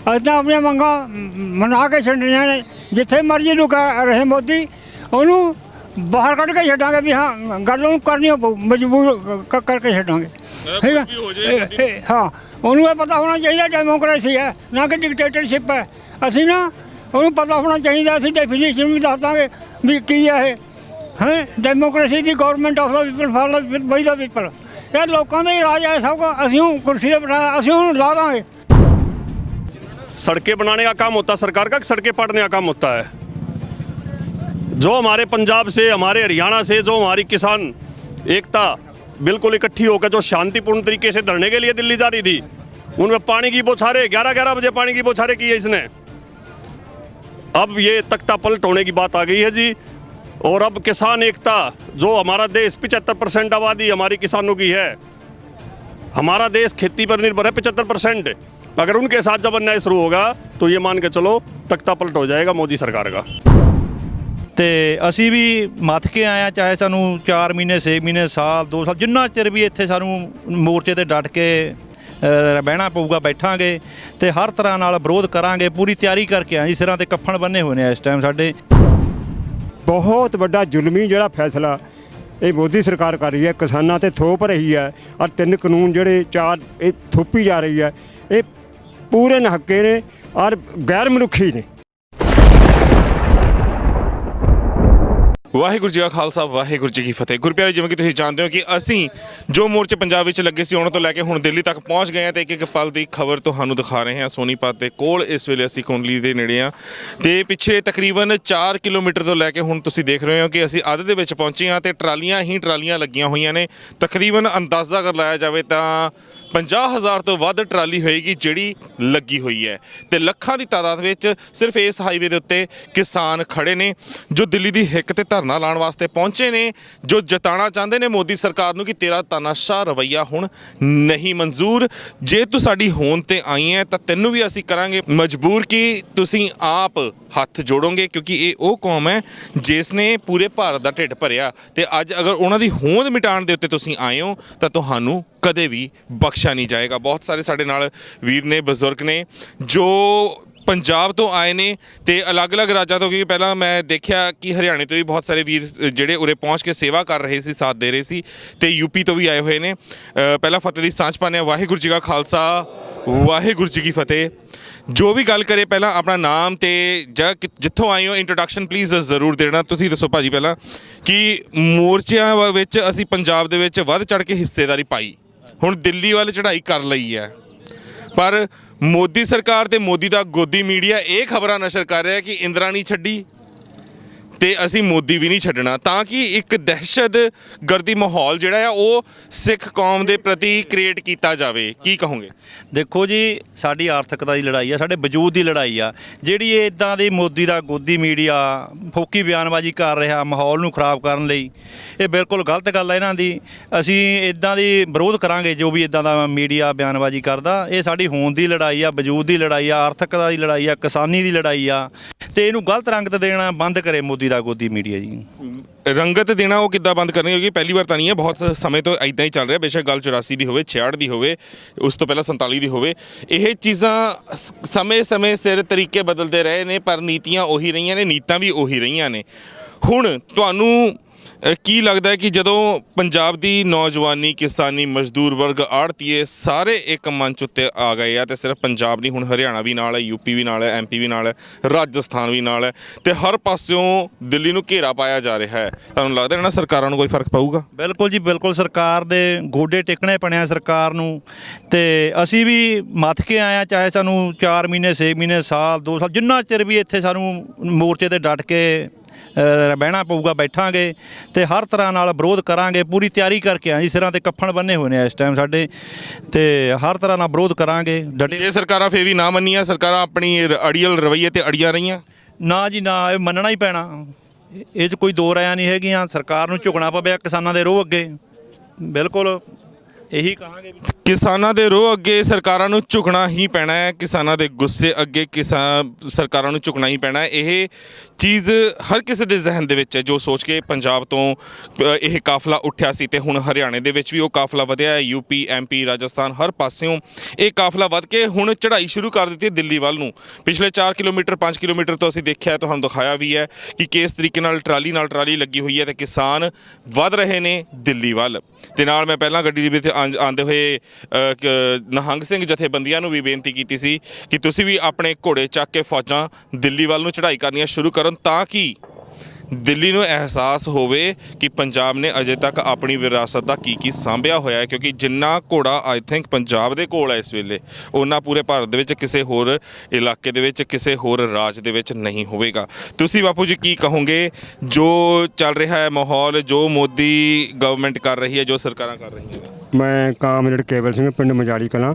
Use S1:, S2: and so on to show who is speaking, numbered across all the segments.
S1: ਅਸੀਂ ਤਾਂ ਆਪਣੀਆਂ ਮੰਗਾਂ ਮਨਾ ਕੇ ਛੱਡਣੀਆਂ ਨੇ। ਜਿੱਥੇ ਮਰਜ਼ੀ ਨੂੰ ਰਹੇ ਮੋਦੀ, ਉਹਨੂੰ ਬਾਹਰ ਕੱਢ ਕੇ ਛੱਡਾਂਗੇ ਵੀ ਹਾਂ ਗੱਲ ਉਹਨੂੰ ਕਰਨੀ ਪਊ, ਮਜਬੂਰ ਕਰਕੇ ਛੱਡਾਂਗੇ। ਠੀਕ ਹੈ ਹਾਂ, ਉਹਨੂੰ ਇਹ ਪਤਾ ਹੋਣਾ ਚਾਹੀਦਾ ਡੈਮੋਕ੍ਰੇਸੀ ਹੈ ਨਾ ਕਿ ਡਿਕਟੇਟਰਸ਼ਿਪ ਹੈ। ਅਸੀਂ ਨਾ ਉਹਨੂੰ ਪਤਾ ਹੋਣਾ ਚਾਹੀਦਾ, ਅਸੀਂ ਡੈਫੀਨੇਸ਼ਨ ਵੀ ਦੱਸ ਦਾਂਗੇ ਵੀ ਕੀ ਹੈ ਇਹ ਹੈ ਡੈਮੋਕ੍ਰੇਸੀ ਦੀ, government of the people for the by the people. ਇਹ ਲੋਕਾਂ ਦਾ ਹੀ ਰਾਜ ਹੈ ਸਭ ਕੁਛ, ਅਸੀਂ ਉਹ ਕੁਰਸੀ 'ਤੇ ਬਿਠਾਇਆ, ਅਸੀਂ ਉਹਨੂੰ ਲਾ ਦਾਂਗੇ।
S2: सड़कें बनाने का काम होता है सरकार का, सड़कें पाटने का काम होता है। जो हमारे पंजाब से, हमारे हरियाणा से, जो हमारी किसान एकता बिल्कुल इकट्ठी होकर जो शांतिपूर्ण तरीके से धरने के लिए दिल्ली जा रही थी, उनमें पानी की बौछारें 11-11 बजे पानी की बौछारें की है इसने। अब ये तख्ता पलट होने की बात आ गई है जी। और अब किसान एकता, जो हमारा देश 75% आबादी हमारी किसानों की है, हमारा देश खेती पर निर्भर है 75%। अगर उनके साथ जब अन्याय शुरू होगा तो ये मान के चलो तख्ता पलट हो जाएगा मोदी सरकार का।
S3: ਤੇ ਅਸੀਂ ਵੀ ਮੱਥ ਕੇ ਆਏ ਹਾਂ, ਚਾਹੇ ਸਾਨੂੰ 4 ਮਹੀਨੇ 6 ਮਹੀਨੇ ਸਾਲ 2 ਸਾਲ ਜਿੰਨਾ ਚਿਰ ਵੀ ਇੱਥੇ ਸਾਨੂੰ ਮੋਰਚੇ ਤੇ ਡਟ ਕੇ ਬਹਿਣਾ ਪਊਗਾ ਬੈਠਾਂਗੇ ਤੇ ਹਰ ਤਰ੍ਹਾਂ ਨਾਲ ਵਿਰੋਧ ਕਰਾਂਗੇ। ਪੂਰੀ ਤਿਆਰੀ ਕਰਕੇ ਆਏ ਜੀ, ਸਿਰਾਂ ਤੇ ਕੱਫਣ ਬੰਨੇ ਹੋਏ ਨੇ ਇਸ ਟਾਈਮ ਸਾਡੇ।
S4: ਬਹੁਤ ਵੱਡਾ ਜ਼ੁਲਮੀ ਜਿਹੜਾ ਫੈਸਲਾ ਇਹ ਮੋਦੀ ਸਰਕਾਰ ਕਰ ਰਹੀ ਹੈ, ਕਿਸਾਨਾਂ ਤੇ ਥੋਪ ਰਹੀ ਹੈ। ਔਰ 3 ਕਾਨੂੰਨ ਜਿਹੜੇ 4 ਇਹ ਥੋਪੀ ਜਾ ਰਹੀ ਹੈ, ਇਹ ਪੂਰੇ ਨਹੱਕੇ ਨੇ ਔਰ ਗੈਰ ਮਨੁੱਖੀ ਨੇ।
S5: ਵਾਹਿਗੁਰੂ ਜੀ ਕਾ ਖਾਲਸਾ, ਵਾਹਿਗੁਰੂ ਜੀ ਕੀ ਫਤਿਹ। ਗੁਰਪਿਆਰੇ, ਜਿਵੇਂ ਕਿ ਤੁਸੀਂ ਜਾਣਦੇ ਹੋ ਕਿ ਅਸੀਂ ਜੋ ਮੋਰਚੇ ਪੰਜਾਬ ਵਿੱਚ ਲੱਗੇ ਸੀ ਉਹਨਾਂ ਤੋਂ ਲੈ ਕੇ ਹੁਣ ਦਿੱਲੀ ਤੱਕ ਪਹੁੰਚ ਗਏ ਹਾਂ ਤੇ ਇੱਕ ਪਲ ਦੀ ਖਬਰ ਤੁਹਾਨੂੰ ਦਿਖਾ ਰਹੇ ਹਾਂ। ਸੋਨੀਪਤ ਦੇ ਕੋਲ ਇਸ ਵੇਲੇ ਅਸੀਂ ਕੁੰਡਲੀ ਦੇ ਨੇੜੇ ਹਾਂ ਤੇ ਪਿੱਛੇ ਤਕਰੀਬਨ 4 ਕਿਲੋਮੀਟਰ ਤੋਂ ਲੈ ਕੇ ਹੁਣ ਤੁਸੀਂ ਦੇਖ ਰਹੇ ਹੋ ਕਿ ਅਸੀਂ ਅੱਧ ਦੇ ਵਿੱਚ ਪਹੁੰਚੇ ਹਾਂ ਤੇ ਟਰਾਲੀਆਂ ਹੀ ਟਰਾਲੀਆਂ ਲੱਗੀਆਂ ਹੋਈਆਂ ਨੇ। ਤਕਰੀਬਨ ਅੰਦਾਜ਼ਾ ਕਰ ਲਾਇਆ ਜਾਵੇ ਤਾਂ 50,000 ਤੋਂ ਵੱਧ ਟਰਾਲੀ ਹੋਏਗੀ ਜਿਹੜੀ ਲੱਗੀ ਹੋਈ ਹੈ ਤੇ ਲੱਖਾਂ ਦੀ ਤਾਦਾਦ ਵਿੱਚ ਸਿਰਫ ਇਸ ਹਾਈਵੇ ਦੇ ਉੱਤੇ ਕਿਸਾਨ ਖੜੇ ਨੇ ਜੋ ਦਿੱਲੀ ਦੀ ਹਿੱਕ ਤੇ ਧਰਨਾ ਲਾਉਣ ਵਾਸਤੇ ਪਹੁੰਚੇ ਨੇ, ਜੋ ਜਤਾਉਣਾ ਚਾਹੁੰਦੇ ਨੇ ਮੋਦੀ ਸਰਕਾਰ ਨੂੰ ਕਿ ਤੇਰਾ ਤਾਨਾਸ਼ਾਹ ਰਵੱਈਆ ਹੁਣ ਨਹੀਂ ਮਨਜ਼ੂਰ। ਜੇ ਤੂੰ ਸਾਡੀ ਹੋਂਦ ਤੇ ਆਈ ਹੈ ਤਾਂ ਤੈਨੂੰ ਵੀ ਅਸੀਂ ਕਰਾਂਗੇ ਮਜਬੂਰ ਕਿ ਤੁਸੀਂ ਆਪ ਹੱਥ ਜੋੜੋਗੇ, ਕਿਉਂਕਿ ਇਹ ਉਹ ਕੌਮ ਹੈ ਜਿਸ ਨੇ ਪੂਰੇ ਭਾਰਤ ਦਾ ਢਿੱਡ ਭਰਿਆ ਤੇ ਅੱਜ ਅਗਰ ਉਹਨਾਂ ਦੀ ਹੋਂਦ ਮਿਟਾਉਣ ਦੇ ਉੱਤੇ ਤੁਸੀਂ ਆਏ ਹੋ ਤਾਂ ਤੁਹਾਨੂੰ ਕਦੇ ਵੀ ਬਖਸ਼ਿਆ ਨਹੀਂ ਜਾਏਗਾ। ਬਹੁਤ ਸਾਰੇ ਸਾਡੇ ਨਾਲ ਵੀਰ ਨੇ, ਬਜ਼ੁਰਗ ਨੇ ਜੋ ਪੰਜਾਬ ਤੋਂ ਆਏ ਨੇ ਤੇ ਅਲੱਗ-ਅਲੱਗ ਰਾਜਾਂ ਤੋਂ, ਕਿਉਂਕਿ ਪਹਿਲਾਂ ਮੈਂ ਦੇਖਿਆ ਕਿ ਹਰਿਆਣੇ ਤੋਂ ਵੀ ਬਹੁਤ ਸਾਰੇ ਵੀਰ ਜਿਹੜੇ ਉਰੇ ਪਹੁੰਚ ਕੇ ਸੇਵਾ ਕਰ ਰਹੇ ਸੀ, ਸਾਥ ਦੇ ਰਹੇ ਸੀ ਤੇ ਯੂਪੀ ਤੋਂ ਵੀ ਆਏ ਹੋਏ ਨੇ। ਪਹਿਲਾਂ ਫਤਿਹ ਦੀ ਸਾਂਝ ਪਾਉਂਦੇ ਹਾਂ। ਵਾਹਿਗੁਰੂ ਜੀ ਕਾ ਖਾਲਸਾ, ਵਾਹਿਗੁਰੂ ਜੀ ਕੀ ਫਤਿਹ। ਜੋ ਵੀ ਗੱਲ ਕਰੇ ਪਹਿਲਾਂ ਆਪਣਾ ਨਾਮ ਤੇ ਜਿੱਥੋਂ ਆਏ ਹੋ ਇੰਟਰੋਡਕਸ਼ਨ ਪਲੀਜ਼ ਜ਼ਰੂਰ ਦੇਣਾ। ਤੁਸੀਂ ਦੱਸੋ ਭਾਜੀ ਪਹਿਲਾਂ ਕਿ ਮੋਰਚਿਆਂ ਵਿੱਚ ਅਸੀਂ ਪੰਜਾਬ ਦੇ ਵਿੱਚ ਵੱਧ ਚੜ੍ਹ ਕੇ ਹਿੱਸੇਦਾਰੀ ਪਾਈ, ਹੁਣ ਦਿੱਲੀ ਵੱਲ ਚੜ੍ਹਾਈ ਕਰ ਲਈ ਹੈ, ਪਰ ਮੋਦੀ ਸਰਕਾਰ ਤੇ ਮੋਦੀ ਦਾ ਗੋਦੀ ਮੀਡੀਆ ਇਹ ਖਬਰਾਂ ਨਸ਼ਰ ਕਰ ਰਿਹਾ ਕਿ ਇੰਦਰਾ ਨਹੀਂ ਛੱਡੀ ਤੇ ਅਸੀਂ ਮੋਦੀ ਵੀ ਨਹੀਂ ਛੱਡਣਾ, ਤਾਂ ਕਿ ਇੱਕ ਦਹਿਸ਼ਤ ਗਰਦੀ ਮਾਹੌਲ ਜਿਹੜਾ ਆ ਉਹ ਸਿੱਖ ਕੌਮ ਦੇ ਪ੍ਰਤੀ ਕ੍ਰੀਏਟ ਕੀਤਾ ਜਾਵੇ। ਕੀ ਕਹੋਗੇ?
S3: ਦੇਖੋ ਜੀ, ਸਾਡੀ ਆਰਥਿਕਤਾ ਦੀ ਲੜਾਈ ਆ, ਸਾਡੇ ਵਜੂਦ ਦੀ ਲੜਾਈ ਆ। ਜਿਹੜੀ ਇਹ ਇੱਦਾਂ ਦੀ ਮੋਦੀ ਦਾ ਗੋਦੀ ਮੀਡੀਆ ਫੋਕੀ ਬਿਆਨਬਾਜ਼ੀ ਕਰ ਰਿਹਾ ਮਾਹੌਲ ਨੂੰ ਖਰਾਬ ਕਰਨ ਲਈ, ਇਹ ਬਿਲਕੁਲ ਗਲਤ ਗੱਲ ਹੈ ਇਹਨਾਂ ਦੀ। ਅਸੀਂ ਇੱਦਾਂ ਦੀ ਵਿਰੋਧ ਕਰਾਂਗੇ ਜੋ ਵੀ ਇੱਦਾਂ ਦਾ ਮੀਡੀਆ ਬਿਆਨਬਾਜ਼ੀ ਕਰਦਾ। ਇਹ ਸਾਡੀ ਹੋਂਦ ਦੀ ਲੜਾਈ ਆ, ਵਜੂਦ ਦੀ ਲੜਾਈ ਆ, ਆਰਥਿਕਤਾ ਦੀ ਲੜਾਈ ਆ, ਕਿਸਾਨੀ ਦੀ ਲੜਾਈ ਆ ਤੇ ਇਹਨੂੰ ਗਲਤ ਰੰਗਤ ਦੇਣਾ ਬੰਦ ਕਰੇ ਮੋਦੀ ਦਾ ਗੋਦੀ ਮੀਡੀਆ ਜੀ।
S5: ਰੰਗਤ ਦੇਣਾ ਉਹ ਕਿੱਦਾਂ ਬੰਦ ਕਰਨੀ ਹੋਗੀ? ਪਹਿਲੀ ਵਾਰ ਤਾਂ ਨਹੀਂ ਹੈ, ਬਹੁਤ ਸਮੇਂ ਤੋਂ ਇੱਦਾਂ ਹੀ ਚੱਲ ਰਿਹਾ। ਬੇਸ਼ੱਕ ਗੱਲ 84 ਦੀ ਹੋਵੇ, 66 ਦੀ ਹੋਵੇ, ਉਸ ਤੋਂ ਪਹਿਲਾਂ 47 ਦੀ ਹੋਵੇ, ਇਹ ਚੀਜ਼ਾਂ ਸਮੇਂ ਸਿਰ ਤਰੀਕੇ ਬਦਲਦੇ ਰਹੇ ਨੇ ਪਰ ਨੀਤੀਆਂ ਉਹੀ ਰਹੀਆਂ ਨੇ, ਨੀਤਾਂ ਵੀ ਉਹੀ ਰਹੀਆਂ ਨੇ। ਹੁਣ ਤੁਹਾਨੂੰ ਕੀ ਲੱਗਦਾ ਹੈ ਕਿ ਜਦੋਂ ਪੰਜਾਬ ਦੀ ਨੌਜਵਾਨੀ, ਕਿਸਾਨੀ, ਮਜ਼ਦੂਰ ਵਰਗ, ਆੜ੍ਹਤੀਏ ਸਾਰੇ ਇੱਕ ਮੰਚ ਉੱਤੇ ਆ ਗਏ ਆ ਤੇ ਸਿਰਫ ਪੰਜਾਬ ਨਹੀਂ, ਹੁਣ ਹਰਿਆਣਾ ਵੀ ਨਾਲ ਹੈ, ਯੂਪੀ ਵੀ ਨਾਲ ਹੈ, ਐਮਪੀ ਵੀ ਨਾਲ ਹੈ, ਰਾਜਸਥਾਨ ਵੀ ਨਾਲ ਹੈ ਤੇ ਹਰ ਪਾਸਿਓਂ ਦਿੱਲੀ ਨੂੰ ਘੇਰਾ ਪਾਇਆ ਜਾ ਰਿਹਾ ਹੈ, ਤੁਹਾਨੂੰ ਲੱਗਦਾ ਇਹਨਾਂ ਸਰਕਾਰਾਂ ਨੂੰ ਕੋਈ ਫਰਕ ਪਊਗਾ?
S3: ਬਿਲਕੁਲ ਜੀ, ਬਿਲਕੁਲ। ਸਰਕਾਰ ਦੇ ਗੋਡੇ ਟੇਕਣੇ ਪੈਣੇ ਸਰਕਾਰ ਨੂੰ ਤੇ ਅਸੀਂ ਵੀ ਮੱਥ ਕੇ ਆਏ ਹਾਂ, ਚਾਹੇ ਸਾਨੂੰ 4 ਮਹੀਨੇ 6 ਮਹੀਨੇ ਸਾਲ 2 ਸਾਲ ਜਿੰਨਾ ਚਿਰ ਵੀ ਇੱਥੇ ਸਾਨੂੰ ਮੋਰਚੇ ਤੇ ਡਟ ਕੇ ਬਹਿਣਾ ਪਊਗਾ ਬੈਠਾਂਗੇ ਤੇ ਹਰ ਤਰ੍ਹਾਂ ਨਾਲ ਵਿਰੋਧ ਕਰਾਂਗੇ। ਪੂਰੀ ਤਿਆਰੀ ਕਰਕੇ ਆਏ ਜੀ, ਸਿਰਾਂ ਤੇ ਕੱਫਣ ਬੰਨੇ ਹੋਏ ਨੇ ਇਸ ਟਾਈਮ ਸਾਡੇ ਤੇ ਹਰ ਤਰ੍ਹਾਂ ਨਾਲ ਵਿਰੋਧ ਕਰਾਂਗੇ ਡਟੇ।
S5: ਇਹ ਸਰਕਾਰਾਂ ਫੇਰ ਵੀ ਨਾ ਮੰਨੀਆਂ, ਸਰਕਾਰਾਂ ਆਪਣੀ ਅੜੀਅਲ ਰਵੱਈਏ ਤੇ ਅੜੀਆਂ ਰਹੀਆਂ?
S3: ਨਾ ਜੀ ਨਾ, ਇਹ ਮੰਨਣਾ ਹੀ ਪੈਣਾ, ਇਹ 'ਚ ਕੋਈ ਦੋ ਰਾਇਆਂ ਨਹੀਂ ਹੈਗੀਆਂ। ਸਰਕਾਰ ਨੂੰ ਝੁਕਣਾ ਪਵੇ ਕਿਸਾਨਾਂ ਦੇ ਰੋਹ ਅੱਗੇ, ਬਿਲਕੁਲ ਇਹੀ ਕਹਾਂਗੇ ਵੀ
S5: ਕਿਸਾਨਾਂ ਦੇ ਰੋਹ ਅੱਗੇ ਸਰਕਾਰਾਂ ਨੂੰ ਝੁਕਣਾ ਹੀ ਪੈਣਾ ਹੈ। ਕਿਸਾਨਾਂ ਦੇ ਗੁੱਸੇ ਅੱਗੇ ਸਰਕਾਰਾਂ ਨੂੰ ਝੁਕਣਾ ਹੀ ਪੈਣਾ ਹੈ। ਇਹ ਚੀਜ਼ ਹਰ ਕਿਸੇ ਦੇ ਜ਼ਿਹਨ ਦੇ ਵਿੱਚ ਹੈ, ਜੋ ਸੋਚ ਕੇ ਪੰਜਾਬ ਤੋਂ ਇਹ ਕਾਫਲਾ ਉੱਠਿਆ ਸੀ ਤੇ ਹੁਣ ਹਰਿਆਣੇ ਦੇ ਵਿੱਚ ਵੀ ਉਹ ਕਾਫਲਾ ਵਧਿਆ ਹੈ। ਯੂਪੀ, ਐਮਪੀ, ਰਾਜਸਥਾਨ ਹਰ ਪਾਸਿਓਂ ਇਹ ਕਾਫਲਾ ਵੱਧ ਕੇ ਹੁਣ ਚੜ੍ਹਾਈ ਸ਼ੁਰੂ ਕਰ ਦਿੱਤੀ ਹੈ ਦਿੱਲੀ ਵੱਲ ਨੂੰ। ਪਿਛਲੇ 4 ਕਿਲੋਮੀਟਰ 5 ਕਿਲੋਮੀਟਰ ਤੋਂ ਅਸੀਂ ਦੇਖਿਆ, ਤੁਹਾਨੂੰ ਦਿਖਾਇਆ ਵੀ ਹੈ ਕਿ ਕਿਸ ਤਰੀਕੇ ਨਾਲ ਟਰਾਲੀ ਲੱਗੀ ਹੋਈ ਹੈ ਤੇ ਕਿਸਾਨ ਵੱਧ ਰਹੇ ਨੇ ਦਿੱਲੀ ਵੱਲ। ਤੇ ਨਾਲ ਮੈਂ ਪਹਿਲਾਂ ਗੱਡੀ ਦੇ ਵਿੱਚ ਆਉਂਦੇ ਹੋਏ ਨਿਹੰਗ ਸਿੰਘ ਜਥੇਬੰਦੀਆਂ ਨੂੰ ਵੀ ਬੇਨਤੀ ਕੀਤੀ ਸੀ ਕਿ ਤੁਸੀਂ ਵੀ ਆਪਣੇ ਘੋੜੇ ਚੱਕ ਕੇ ਫੌਜਾਂ ਦਿੱਲੀ ਵੱਲ ਨੂੰ ਚੜ੍ਹਾਈ ਕਰਨੀਆਂ ਸ਼ੁਰੂ ਕਰਨ, ਤਾਂ ਕਿ ਦਿੱਲੀ ਨੂੰ ਅਹਿਸਾਸ ਹੋਵੇ ਕਿ ਪੰਜਾਬ ਨੇ ਅਜੇ ਤੱਕ ਆਪਣੀ ਵਿਰਾਸਤ ਦਾ ਕੀ ਸਾਂਭਿਆ ਹੋਇਆ ਹੈ। ਕਿਉਂਕਿ ਜਿੰਨਾ ਘੋੜਾ ਆਈ ਥਿੰਕ ਪੰਜਾਬ ਦੇ ਕੋਲ ਹੈ ਇਸ ਵੇਲੇ, ਉਹਨਾਂ ਪੂਰੇ ਭਾਰਤ ਦੇ ਵਿੱਚ ਕਿਸੇ ਹੋਰ ਇਲਾਕੇ ਦੇ ਵਿੱਚ, ਕਿਸੇ ਹੋਰ ਰਾਜ ਦੇ ਵਿੱਚ ਨਹੀਂ ਹੋਵੇਗਾ। ਤੁਸੀਂ ਬਾਪੂ ਜੀ ਕੀ ਕਹੋਗੇ ਜੋ ਚੱਲ ਰਿਹਾ ਹੈ ਮਾਹੌਲ, ਜੋ ਮੋਦੀ ਗਵਰਨਮੈਂਟ ਕਰ ਰਹੀ ਹੈ, ਜੋ ਸਰਕਾਰਾਂ ਕਰ ਰਹੀਆਂ ਨੇ?
S4: ਮੈਂ ਕਾਮਰੇਡ ਕੇਵਲ ਸਿੰਘ, ਪਿੰਡ ਮਜਾਲੀ ਕਲਾਂ,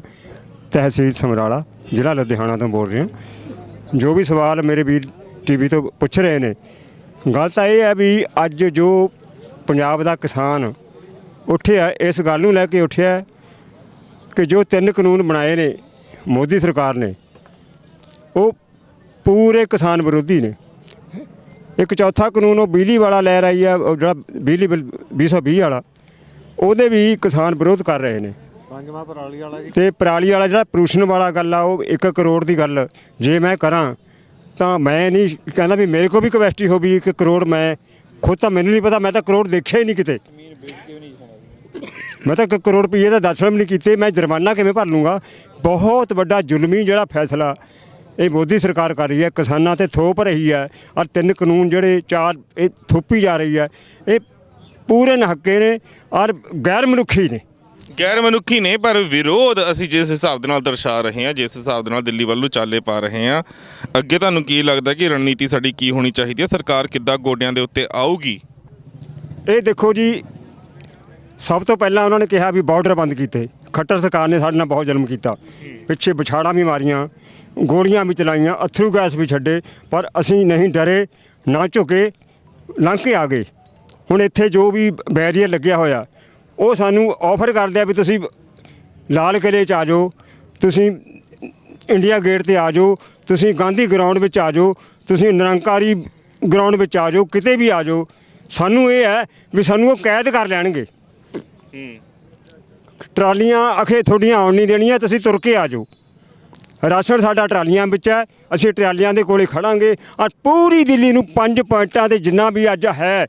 S4: ਤਹਿਸੀਲ ਸਮਰਾਲਾ, ਜ਼ਿਲ੍ਹਾ ਲੁਧਿਆਣਾ ਤੋਂ ਬੋਲ ਰਿਹਾ। ਜੋ ਵੀ ਸਵਾਲ ਮੇਰੇ ਵੀਰ ਟੀਵੀ ਤੋਂ ਪੁੱਛ ਰਹੇ ਨੇ, ਗੱਲ ਤਾਂ ਇਹ ਹੈ ਵੀ ਅੱਜ ਜੋ ਪੰਜਾਬ ਦਾ ਕਿਸਾਨ ਉੱਠਿਆ, ਇਸ ਗੱਲ ਨੂੰ ਲੈ ਕੇ ਉੱਠਿਆ ਕਿ ਜੋ 3 ਕਾਨੂੰਨ ਬਣਾਏ ਨੇ ਮੋਦੀ ਸਰਕਾਰ ਨੇ, ਉਹ ਪੂਰੇ ਕਿਸਾਨ ਵਿਰੋਧੀ ਨੇ। ਇੱਕ ਚੌਥਾ ਕਾਨੂੰਨ ਉਹ ਬਿਜਲੀ ਵਾਲਾ ਲੈ ਰਹੀ ਆ, ਉਹ ਜਿਹੜਾ ਬਿਜਲੀ ਬਿੱਲ 2020 ਵਾਲਾ, ਉਹਦੇ ਵੀ ਕਿਸਾਨ ਵਿਰੋਧ ਕਰ ਰਹੇ ਨੇ।
S6: ਪੰਜਵਾਂ ਪਰਾਲੀ ਵਾਲਾ ਜੀ,
S4: ਤੇ ਪਰਾਲੀ ਵਾਲਾ ਜਿਹੜਾ ਪ੍ਰਦੂਸ਼ਣ ਵਾਲਾ ਗੱਲ ਆ, ਉਹ 1 ਕਰੋੜ ਦੀ ਗੱਲ ਜੇ ਮੈਂ ਕਰਾਂ ਤਾਂ ਮੈਂ ਨਹੀਂ ਕਹਿੰਦਾ ਵੀ ਮੇਰੇ ਕੋਲ ਵੀ ਕਪੈਸਿਟੀ ਹੋ ਵੀ 1 ਕਰੋੜ। ਮੈਂ ਖੁਦ ਤਾਂ ਮੈਨੂੰ ਨਹੀਂ ਪਤਾ, ਮੈਂ ਤਾਂ ਕਰੋੜ ਦੇਖਿਆ ਹੀ ਨਹੀਂ ਕਿਤੇ। ਮੈਂ ਤਾਂ 1 ਕਰੋੜ ਰੁਪਈਏ ਦਾ ਦਰਸ਼ਨ ਵੀ ਨਹੀਂ ਕੀਤੇ, ਮੈਂ ਜੁਰਮਾਨਾ ਕਿਵੇਂ ਭਰ ਲੂੰਗਾ? ਬਹੁਤ ਵੱਡਾ ਜ਼ੁਲਮੀ ਜਿਹੜਾ ਫੈਸਲਾ ਇਹ ਮੋਦੀ ਸਰਕਾਰ ਕਰ ਰਹੀ ਹੈ, ਕਿਸਾਨਾਂ ਤੇ ਥੋਪ ਰਹੀ ਹੈ। ਔਰ 3 ਕਾਨੂੰਨ ਜਿਹੜੇ 4 ਇਹ ਥੋਪੀ ਜਾ ਰਹੀ ਹੈ, ਇਹ ਪੂਰੇ ਨਹੱਕੇ ਨੇ ਔਰ ਗੈਰ ਮਨੁੱਖੀ ਨੇ।
S5: ਗੈਰ ਮਨੁੱਖੀ ਨੇ, ਪਰ ਵਿਰੋਧ ਅਸੀਂ ਜਿਸ ਹਿਸਾਬ ਦੇ ਨਾਲ ਦਰਸਾ ਰਹੇ ਹਾਂ, ਜਿਸ ਹਿਸਾਬ ਦੇ ਨਾਲ ਦਿੱਲੀ ਵੱਲ ਨੂੰ ਚਾਲੇ ਪਾ ਰਹੇ ਹਾਂ, ਅੱਗੇ ਤੁਹਾਨੂੰ ਕੀ ਲੱਗਦਾ ਕਿ ਰਣਨੀਤੀ ਸਾਡੀ ਕੀ ਹੋਣੀ ਚਾਹੀਦੀ ਹੈ? ਸਰਕਾਰ ਕਿੱਦਾਂ ਗੋਡਿਆਂ ਦੇ ਉੱਤੇ ਆਊਗੀ?
S4: ਇਹ ਦੇਖੋ ਜੀ, ਸਭ ਤੋਂ ਪਹਿਲਾਂ ਉਹਨਾਂ ਨੇ ਕਿਹਾ ਵੀ ਬਾਰਡਰ ਬੰਦ ਕੀਤੇ। ਖੱਟਰ ਸਰਕਾਰ ਨੇ ਸਾਡੇ ਨਾਲ ਬਹੁਤ ਜ਼ੁਲਮ ਕੀਤਾ, ਪਿੱਛੇ ਵਿਛਾੜਾਂ ਵੀ ਮਾਰੀਆਂ, ਗੋਲੀਆਂ ਵੀ ਚਲਾਈਆਂ, ਅਥਰੂ ਗੈਸ ਵੀ ਛੱਡੇ, ਪਰ ਅਸੀਂ ਨਹੀਂ ਡਰੇ, ਨਾ ਝੁਕੇ, ਲੰਘ ਕੇ ਆ ਗਏ। ਹੁਣ ਇੱਥੇ ਜੋ ਵੀ ਬੈਰੀਅਰ ਲੱਗਿਆ ਹੋਇਆ, ਉਹ ਸਾਨੂੰ ਆਫਰ ਕਰਦੇ ਆ ਵੀ ਤੁਸੀਂ ਲਾਲ ਕਿਲ੍ਹੇ 'ਚ ਆ ਜਾਓ, ਤੁਸੀਂ ਇੰਡੀਆ ਗੇਟ 'ਤੇ ਆ ਜਾਓ, ਤੁਸੀਂ ਗਾਂਧੀ ਗਰਾਊਂਡ ਵਿੱਚ ਆ ਜਾਓ, ਤੁਸੀਂ ਨਿਰੰਕਾਰੀ ਗਰਾਊਂਡ ਵਿੱਚ ਆ ਜਾਓ, ਕਿਤੇ ਵੀ ਆ ਜਾਓ। ਸਾਨੂੰ ਇਹ ਹੈ ਵੀ ਸਾਨੂੰ ਉਹ ਕੈਦ ਕਰ ਲੈਣਗੇ। ਟਰਾਲੀਆਂ ਅਖੇ ਤੁਹਾਡੀਆਂ ਆਉਣ ਨਹੀਂ ਦੇਣੀਆਂ, ਤੁਸੀਂ ਤੁਰ ਕੇ ਆ ਜਾਓ। ਰਾਸ਼ਨ ਸਾਡਾ ਟਰਾਲੀਆਂ ਵਿੱਚ ਹੈ, ਅਸੀਂ ਟਰਾਲੀਆਂ ਦੇ ਕੋਲੇ ਖੜਾਂਗੇ। ਔਰ ਪੂਰੀ ਦਿੱਲੀ ਨੂੰ 5 ਪੁਆਇੰਟਾਂ 'ਤੇ ਜਿੰਨਾ ਵੀ ਅੱਜ ਹੈ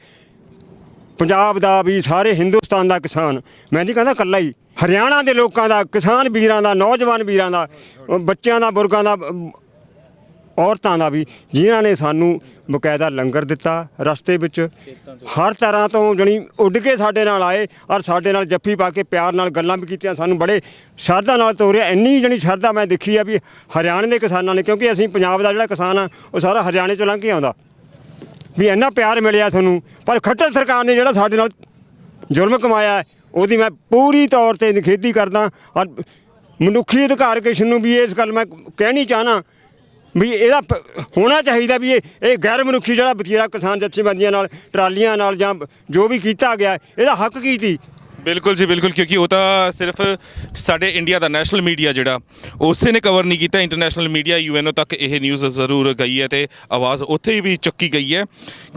S4: ਪੰਜਾਬ ਦਾ ਵੀ, ਸਾਰੇ ਹਿੰਦੁਸਤਾਨ ਦਾ ਕਿਸਾਨ, ਮੈਂ ਨਹੀਂ ਕਹਿੰਦਾ ਇਕੱਲਾ ਹੀ, ਹਰਿਆਣਾ ਦੇ ਲੋਕਾਂ ਦਾ, ਕਿਸਾਨ ਵੀਰਾਂ ਦਾ, ਨੌਜਵਾਨ ਵੀਰਾਂ ਦਾ, ਬੱਚਿਆਂ ਦਾ, ਬਜ਼ੁਰਗਾਂ ਦਾ, ਔਰਤਾਂ ਦਾ ਵੀ, ਜਿਨ੍ਹਾਂ ਨੇ ਸਾਨੂੰ ਬਕਾਇਦਾ ਲੰਗਰ ਦਿੱਤਾ ਰਸਤੇ ਵਿੱਚ, ਹਰ ਤਰ੍ਹਾਂ ਤੋਂ ਜਣੀ ਉੱਡ ਕੇ ਸਾਡੇ ਨਾਲ ਆਏ ਔਰ ਸਾਡੇ ਨਾਲ ਜੱਫੀ ਪਾ ਕੇ ਪਿਆਰ ਨਾਲ ਗੱਲਾਂ ਵੀ ਕੀਤੀਆਂ, ਸਾਨੂੰ ਬੜੇ ਸ਼ਰਧਾ ਨਾਲ ਤੋਰਿਆ। ਇੰਨੀ ਜਣੀ ਸ਼ਰਧਾ ਮੈਂ ਦੇਖੀ ਆ ਵੀ ਹਰਿਆਣੇ ਦੇ ਕਿਸਾਨਾਂ ਨੇ, ਕਿਉਂਕਿ ਅਸੀਂ ਪੰਜਾਬ ਦਾ ਜਿਹੜਾ ਕਿਸਾਨ ਆ ਉਹ ਸਾਰਾ ਹਰਿਆਣੇ 'ਚੋਂ ਲੰਘ ਕੇ ਆਉਂਦਾ, ਵੀ ਇੰਨਾ ਪਿਆਰ ਮਿਲਿਆ ਤੁਹਾਨੂੰ। ਪਰ ਖੱਟਰ ਸਰਕਾਰ ਨੇ ਜਿਹੜਾ ਸਾਡੇ ਨਾਲ ਜ਼ੁਲਮ ਕਮਾਇਆ, ਉਹਦੀ ਮੈਂ ਪੂਰੀ ਤੌਰ 'ਤੇ ਨਿਖੇਧੀ ਕਰਦਾ। ਔਰ ਮਨੁੱਖੀ ਅਧਿਕਾਰ ਕਮਿਸ਼ਨ ਨੂੰ ਵੀ ਇਸ ਗੱਲ ਮੈਂ ਕਹਿਣੀ ਚਾਹਨਾ ਵੀ ਇਹਦਾ ਹੋਣਾ ਚਾਹੀਦਾ ਵੀ ਇਹ ਗੈਰ ਮਨੁੱਖੀ ਜਿਹੜਾ ਵਤੀਰਾ ਕਿਸਾਨ ਜਥੇਬੰਦੀਆਂ ਨਾਲ, ਟਰਾਲੀਆਂ ਨਾਲ ਜਾਂ ਜੋ ਵੀ ਕੀਤਾ ਗਿਆ, ਇਹਦਾ ਹੱਕ ਕੀ ਸੀ?
S5: ਬਿਲਕੁਲ ਜੀ, ਬਿਲਕੁਲ, ਕਿਉਂਕਿ ਉਹ ਤਾਂ ਸਿਰਫ ਸਾਡੇ ਇੰਡੀਆ ਦਾ ਨੈਸ਼ਨਲ ਮੀਡੀਆ ਜਿਹੜਾ ਉਸੇ ਨੇ ਕਵਰ ਨਹੀਂ ਕੀਤਾ। ਇੰਟਰਨੈਸ਼ਨਲ ਮੀਡੀਆ UNO ਤੱਕ ਇਹ ਨਿਊਜ਼ ਜ਼ਰੂਰ ਗਈ ਹੈ ਤੇ ਆਵਾਜ਼ ਉੱਥੇ ਵੀ ਚੱਕੀ ਗਈ ਹੈ।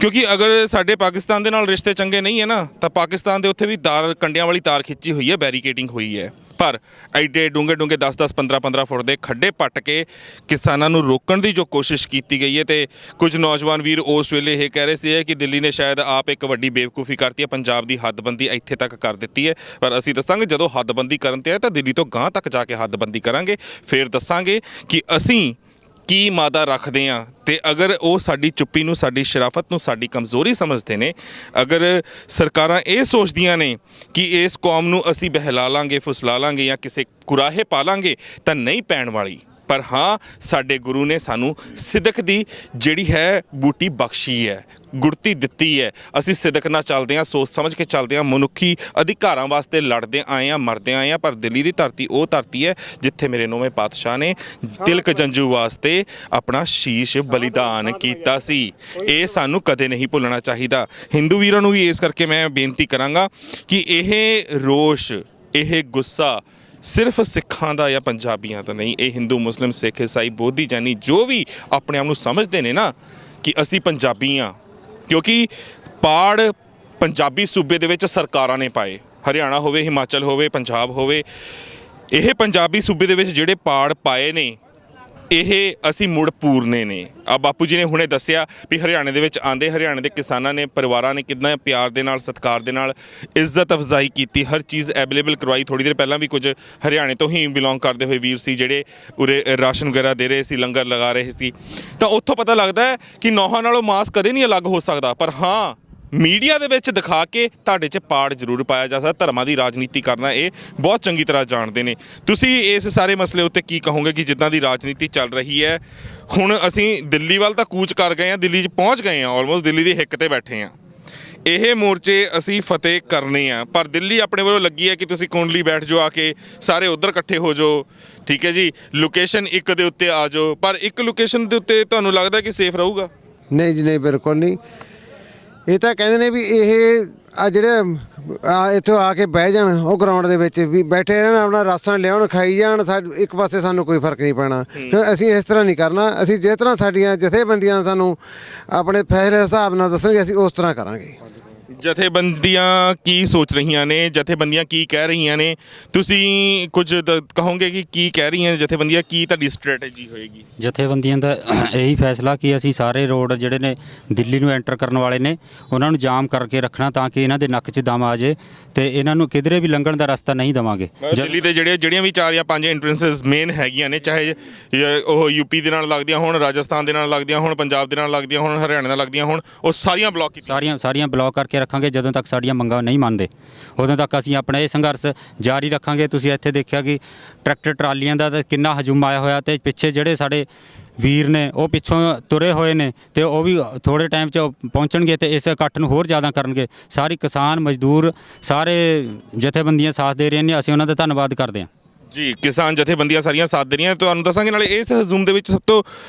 S5: ਕਿਉਂਕਿ ਅਗਰ ਸਾਡੇ ਪਾਕਿਸਤਾਨ ਦੇ ਨਾਲ ਰਿਸ਼ਤੇ ਚੰਗੇ ਨਹੀਂ ਹੈ ਨਾ, ਤਾਂ ਪਾਕਿਸਤਾਨ ਦੇ ਉੱਥੇ ਵੀ ਕੰਡਿਆਂ ਵਾਲੀ ਤਾਰ ਖਿੱਚੀ ਹੋਈ ਹੈ, ਬੈਰੀਕੇਡਿੰਗ ਹੋਈ ਹੈ। ਪਰ ਐਡੇ ਡੂੰਘੇ 10-10, 15-15 ਫੁੱਟ ਦੇ ਖੱਡੇ ਪੱਟ ਕੇ ਕਿਸਾਨਾਂ ਨੂੰ ਰੋਕਣ ਦੀ ਜੋ ਕੋਸ਼ਿਸ਼ ਕੀਤੀ ਗਈ ਹੈ, ਤੇ ਕੁਝ ਨੌਜਵਾਨ ਵੀਰ ਉਸ ਵੇਲੇ ਇਹ ਕਹਿ ਰਹੇ ਸੀ ਕਿ ਦਿੱਲੀ ਨੇ ਸ਼ਾਇਦ ਆਪ ਇੱਕ ਵੱਡੀ ਬੇਵਕੂਫੀ ਕਰਤੀ ਹੈ, ਪੰਜਾਬ ਦੀ ਹੱਦਬੰਦੀ ਇੱਥੇ ਤੱਕ ਕਰ ਦਿੱਤੀ ਹੈ। ਪਰ ਅਸੀਂ ਦੱਸਾਂਗੇ ਜਦੋਂ ਹੱਦਬੰਦੀ ਕਰਨ 'ਤੇ ਆਏ ਤਾਂ ਦਿੱਲੀ ਤੋਂ ਗਾਂਹ ਤੱਕ ਜਾ ਕੇ ਹੱਦਬੰਦੀ ਕਰਾਂਗੇ, ਫਿਰ ਦੱਸਾਂਗੇ ਕਿ ਅਸੀਂ ਕੀ ਮਾਦਾ ਰੱਖਦੇ ਹਾਂ। ਤੇ ਅਗਰ ਉਹ ਸਾਡੀ ਚੁੱਪੀ ਨੂੰ, ਸਾਡੀ ਸ਼ਰਾਫਤ ਨੂੰ ਸਾਡੀ ਕਮਜ਼ੋਰੀ ਸਮਝਦੇ ਨੇ, ਅਗਰ ਸਰਕਾਰਾਂ ਇਹ ਸੋਚਦੀਆਂ ਨੇ ਕਿ ਇਸ ਕੌਮ ਨੂੰ ਅਸੀਂ ਬਹਿਲਾ ਲਾਂਗੇ, ਫੁਸਲਾ ਲਾਂਗੇ ਜਾਂ ਕਿਸੇ ਕੁਰਾਹੇ ਪਾ ਲਾਂਗੇ, ਤਾਂ ਨਹੀਂ ਪੈਣ ਵਾਲੀ। ਪਰ ਹਾਂ, ਸਾਡੇ ਗੁਰੂ ਨੇ ਸਾਨੂੰ ਸਿਦਕ ਦੀ ਜਿਹੜੀ ਹੈ ਬੂਟੀ ਬਖਸ਼ੀ ਹੈ, ਗੁੜਤੀ ਦਿੱਤੀ ਹੈ। ਅਸੀਂ ਸਿਦਕ ਨਾਲ ਚੱਲਦੇ ਹਾਂ, ਸੋਚ ਸਮਝ ਕੇ ਚੱਲਦੇ ਹਾਂ, ਮਨੁੱਖੀ ਅਧਿਕਾਰਾਂ ਵਾਸਤੇ ਲੜਦੇ ਆਏ ਹਾਂ, ਮਰਦੇ ਆਏ ਹਾਂ। ਪਰ ਦਿੱਲੀ ਦੀ ਧਰਤੀ ਉਹ ਧਰਤੀ ਹੈ ਜਿੱਥੇ ਮੇਰੇ 9ਵੇਂ ਪਾਤਸ਼ਾਹ ਨੇ ਤਿਲਕ ਜੰਜੂ ਵਾਸਤੇ ਆਪਣਾ ਸ਼ੀਸ਼ ਬਲੀਦਾਨ ਕੀਤਾ ਸੀ। ਇਹ ਸਾਨੂੰ ਕਦੇ ਨਹੀਂ ਭੁੱਲਣਾ ਚਾਹੀਦਾ। ਹਿੰਦੂ ਵੀਰਾਂ ਨੂੰ ਵੀ ਇਸ ਕਰਕੇ ਮੈਂ ਬੇਨਤੀ ਕਰਾਂਗਾ ਕਿ ਇਹ ਰੋਸ਼ ਇਹ ਗੁੱਸਾ ਸਿਰਫ ਸਿੱਖਾਂ ਦਾ ਜਾਂ ਪੰਜਾਬੀਆਂ ਦਾ ਨਹੀਂ, ਇਹ ਹਿੰਦੂ ਮੁਸਲਿਮ ਸਿੱਖ ਈਸਾਈ ਬੋਧੀ ਜੈਨੀ ਜੋ ਵੀ ਆਪਣੇ ਆਪ ਨੂੰ ਸਮਝਦੇ ਨੇ ਨਾ ਕਿ ਅਸੀਂ ਪੰਜਾਬੀ ਹਾਂ, ਕਿਉਂਕਿ ਪਾੜ ਪੰਜਾਬੀ ਸੂਬੇ ਦੇ ਵਿੱਚ ਸਰਕਾਰਾਂ ਨੇ ਪਾਏ, ਹਰਿਆਣਾ ਹੋਵੇ, ਹਿਮਾਚਲ ਹੋਵੇ, ਪੰਜਾਬ ਹੋਵੇ, ਇਹ ਪੰਜਾਬੀ ਸੂਬੇ ਦੇ ਵਿੱਚ ਜਿਹੜੇ ਪਾੜ ਪਾਏ ਨੇ ਇਹ ਅਸੀਂ ਮੁੜ ਪੂਰਨੇ ਨੇ। ਆ ਬਾਪੂ ਜੀ ਨੇ ਹੁਣੇ ਦੱਸਿਆ ਵੀ ਹਰਿਆਣੇ ਦੇ ਵਿੱਚ ਆਂਦੇ ਹਰਿਆਣੇ ਦੇ ਕਿਸਾਨਾਂ ਨੇ ਪਰਿਵਾਰਾਂ ਨੇ ਕਿੰਨਾ ਪਿਆਰ ਦੇ ਨਾਲ ਸਤਿਕਾਰ ਦੇ ਨਾਲ ਇੱਜ਼ਤ ਅਫਜ਼ਾਈ ਕੀਤੀ, ਹਰ ਚੀਜ਼ ਅਵੇਲੇਬਲ ਕਰਵਾਈ। ਥੋੜੀ ਦੇਰ ਪਹਿਲਾਂ ਵੀ ਕੁਝ ਹਰਿਆਣੇ ਤੋਂ ਹੀ ਬਿਲੋਂਗ ਕਰਦੇ ਹੋਏ ਵੀਰ ਸੀ ਜਿਹੜੇ ਉਰੇ ਰਾਸ਼ਨ ਵਗੈਰਾ ਦੇ ਰਹੇ ਸੀ, ਲੰਗਰ ਲਗਾ ਰਹੇ ਸੀ। ਤਾਂ ਉੱਥੋਂ ਪਤਾ ਲੱਗਦਾ ਹੈ ਕਿ ਨੌਹਾਂ ਨਾਲੋਂ ਮਾਸ ਕਦੇ ਨਹੀਂ ਅਲੱਗ ਹੋ ਸਕਦਾ, ਪਰ ਹਾਂ ਮੀਡੀਆ ਦੇ ਵਿੱਚ ਦਿਖਾ ਕੇ ਤੁਹਾਡੇ 'ਚ ਪਾੜ ਜ਼ਰੂਰ ਪਾਇਆ ਜਾ ਸਕਦਾ। ਧਰਮਾਂ ਦੀ ਰਾਜਨੀਤੀ ਕਰਨਾ ਇਹ ਬਹੁਤ ਚੰਗੀ ਤਰ੍ਹਾਂ ਜਾਣਦੇ ਨੇ। ਤੁਸੀਂ ਇਸ ਸਾਰੇ ਮਸਲੇ ਉੱਤੇ ਕੀ ਕਹੋਗੇ ਕਿ ਜਿੱਦਾਂ ਦੀ ਰਾਜਨੀਤੀ ਚੱਲ ਰਹੀ ਹੈ, ਹੁਣ ਅਸੀਂ ਦਿੱਲੀ ਵੱਲ ਤਾਂ ਕੂਚ ਕਰ ਗਏ ਹਾਂ, ਦਿੱਲੀ 'ਚ ਪਹੁੰਚ ਗਏ ਹਾਂ, ਆਲਮੋਸਟ ਦਿੱਲੀ ਦੀ ਹਿੱਕ ਤੇ ਬੈਠੇ ਹਾਂ। ਇਹ ਮੋਰਚੇ ਅਸੀਂ ਫਤਿਹ ਕਰਨੇ ਆ, ਪਰ ਦਿੱਲੀ ਆਪਣੇ ਵੱਲੋਂ ਲੱਗੀ ਹੈ ਕਿ ਤੁਸੀਂ ਕੁੰਡਲੀ ਬੈਠ ਜਾਓ, ਆ ਕੇ ਸਾਰੇ ਉੱਧਰ ਇਕੱਠੇ ਹੋ ਜਾਓ, ਠੀਕ ਹੈ ਜੀ, ਲੋਕੇਸ਼ਨ ਇੱਕ ਦੇ ਉੱਤੇ ਆ ਜਾਓ। ਪਰ ਇੱਕ ਲੋਕੇਸ਼ਨ ਦੇ ਉੱਤੇ ਤੁਹਾਨੂੰ ਲੱਗਦਾ ਕਿ ਸੇਫ ਰਹੂਗਾ?
S6: ਨਹੀਂ ਜੀ, ਨਹੀਂ, ਬਿਲਕੁਲ ਨਹੀਂ। ਇਹ ਤਾਂ ਕਹਿੰਦੇ ਨੇ ਵੀ ਇਹ ਆ ਜਿਹੜੇ ਇੱਥੋਂ ਆ ਕੇ ਬਹਿ ਜਾਣ ਉਹ ਗਰਾਊਂਡ ਦੇ ਵਿੱਚ ਵੀ ਬੈਠੇ ਰਹਿਣ, ਆਪਣਾ ਰਾਸ਼ਨ ਲਿਆਉਣ, ਖਾਈ ਜਾਣ, ਇੱਕ ਪਾਸੇ ਸਾਨੂੰ ਕੋਈ ਫਰਕ ਨਹੀਂ ਪੈਣਾ। ਕਿਉਂ ਅਸੀਂ ਇਸ ਤਰ੍ਹਾਂ ਨਹੀਂ ਕਰਨਾ। ਅਸੀਂ ਜਿਸ ਤਰ੍ਹਾਂ ਸਾਡੀਆਂ ਜਥੇਬੰਦੀਆਂ ਸਾਨੂੰ ਆਪਣੇ ਫੈਸਲੇ ਹਿਸਾਬ ਨਾਲ ਦੱਸਣਗੇ ਅਸੀਂ ਉਸ ਤਰ੍ਹਾਂ ਕਰਾਂਗੇ।
S5: ਜਥੇਬੰਦੀਆਂ ਕੀ ਸੋਚ ਰਹੀਆਂ ਨੇ, ਜਥੇਬੰਦੀਆਂ ਕੀ ਕਹਿ ਰਹੀਆਂ ਨੇ, ਤੁਸੀਂ ਕੁਝ ਕਹੋਗੇ ਕਿ ਕੀ ਕਹਿ ਰਹੀਆਂ ਜਥੇਬੰਦੀਆਂ, ਕੀ ਤੁਹਾਡੀ ਸਟ੍ਰੈਟਜੀ ਹੋਏਗੀ?
S7: ਜਥੇਬੰਦੀਆਂ ਦਾ ਇਹੀ ਫੈਸਲਾ ਕਿ ਅਸੀਂ ਸਾਰੇ ਰੋਡ ਜਿਹੜੇ ਨੇ ਦਿੱਲੀ ਨੂੰ ਐਂਟਰ ਕਰਨ ਵਾਲੇ ਨੇ ਉਹਨਾਂ ਨੂੰ ਜਾਮ ਕਰਕੇ ਰੱਖਣਾ ਤਾਂ ਕਿ ਇਹਨਾਂ ਦੇ ਨੱਕ 'ਚ ਦਮ ਆ ਜਾਏ ਤੇ ਇਹਨਾਂ ਨੂੰ ਕਿਧਰੇ ਵੀ ਲੰਘਣ ਦਾ ਰਸਤਾ ਨਹੀਂ ਦੇਵਾਂਗੇ।
S5: ਦਿੱਲੀ ਦੇ ਜਿਹੜੀਆਂ ਵੀ 4 ਜਾਂ 5 ਐਂਟਰੈਂਸਸ ਮੇਨ ਹੈਗੀਆਂ ਨੇ, ਚਾਹੇ ਉਹ ਯੂਪੀ ਦੇ ਨਾਲ ਲੱਗਦੀਆਂ ਹੋਣ, ਰਾਜਸਥਾਨ ਦੇ ਨਾਲ ਲੱਗਦੀਆਂ ਹੋਣ, ਪੰਜਾਬ ਦੇ ਨਾਲ ਲੱਗਦੀਆਂ ਹੋਣ, ਹਰਿਆਣਾ ਨਾਲ ਲੱਗਦੀਆਂ ਹੋਣ, ਉਹ ਸਾਰੀਆਂ ਬਲੌਕ ਕੀਤੀਆਂ,
S7: ਸਾਰੀਆਂ ਬਲੌਕ ਕਰਕੇ ਰੱਖਾਂਗੇ। ਜਦੋਂ ਤੱਕ ਸਾਡੀਆਂ ਮੰਗਾਂ ਨਹੀਂ ਮੰਨਦੇ ਉਦੋਂ ਤੱਕ ਅਸੀਂ ਆਪਣਾ ਇਹ ਸੰਘਰਸ਼ ਜਾਰੀ ਰੱਖਾਂਗੇ। ਤੁਸੀਂ ਇੱਥੇ ਦੇਖਿਆ ਕਿ ਟਰੈਕਟਰ ਟਰਾਲੀਆਂ ਦਾ ਤਾਂ ਕਿੰਨਾ ਹਜੂਮ ਆਇਆ ਹੋਇਆ ਤੇ ਪਿੱਛੇ ਜਿਹੜੇ ਸਾਡੇ ਵੀਰ ਨੇ ਉਹ ਪਿੱਛੋਂ ਤੁਰੇ ਹੋਏ ਨੇ ਤੇ ਉਹ ਵੀ ਥੋੜੇ ਟਾਈਮ 'ਚ ਪਹੁੰਚਣਗੇ ਤੇ ਇਸ ਇਕੱਠ ਨੂੰ ਹੋਰ ਜ਼ਿਆਦਾ ਕਰਨਗੇ। ਸਾਰੀ ਕਿਸਾਨ ਮਜ਼ਦੂਰ ਸਾਰੇ ਜਥੇਬੰਦੀਆਂ ਸਾਥ ਦੇ ਰਹੀਆਂ ਨੇ, ਅਸੀਂ ਉਹਨਾਂ ਦਾ ਧੰਨਵਾਦ ਕਰਦੇ ਹਾਂ
S5: ਜੀ। ਕਿਸਾਨ ਜਥੇਬੰਦੀਆਂ ਸਾਰੀਆਂ ਸਾਥ ਦੇ ਰਹੀਆਂ। ਤੁਹਾਨੂੰ ਦੱਸਾਂਗੇ ਨਾਲੇ ਇਸ ਹਜੂਮ ਦੇ ਵਿੱਚ ਸਭ ਤੋਂ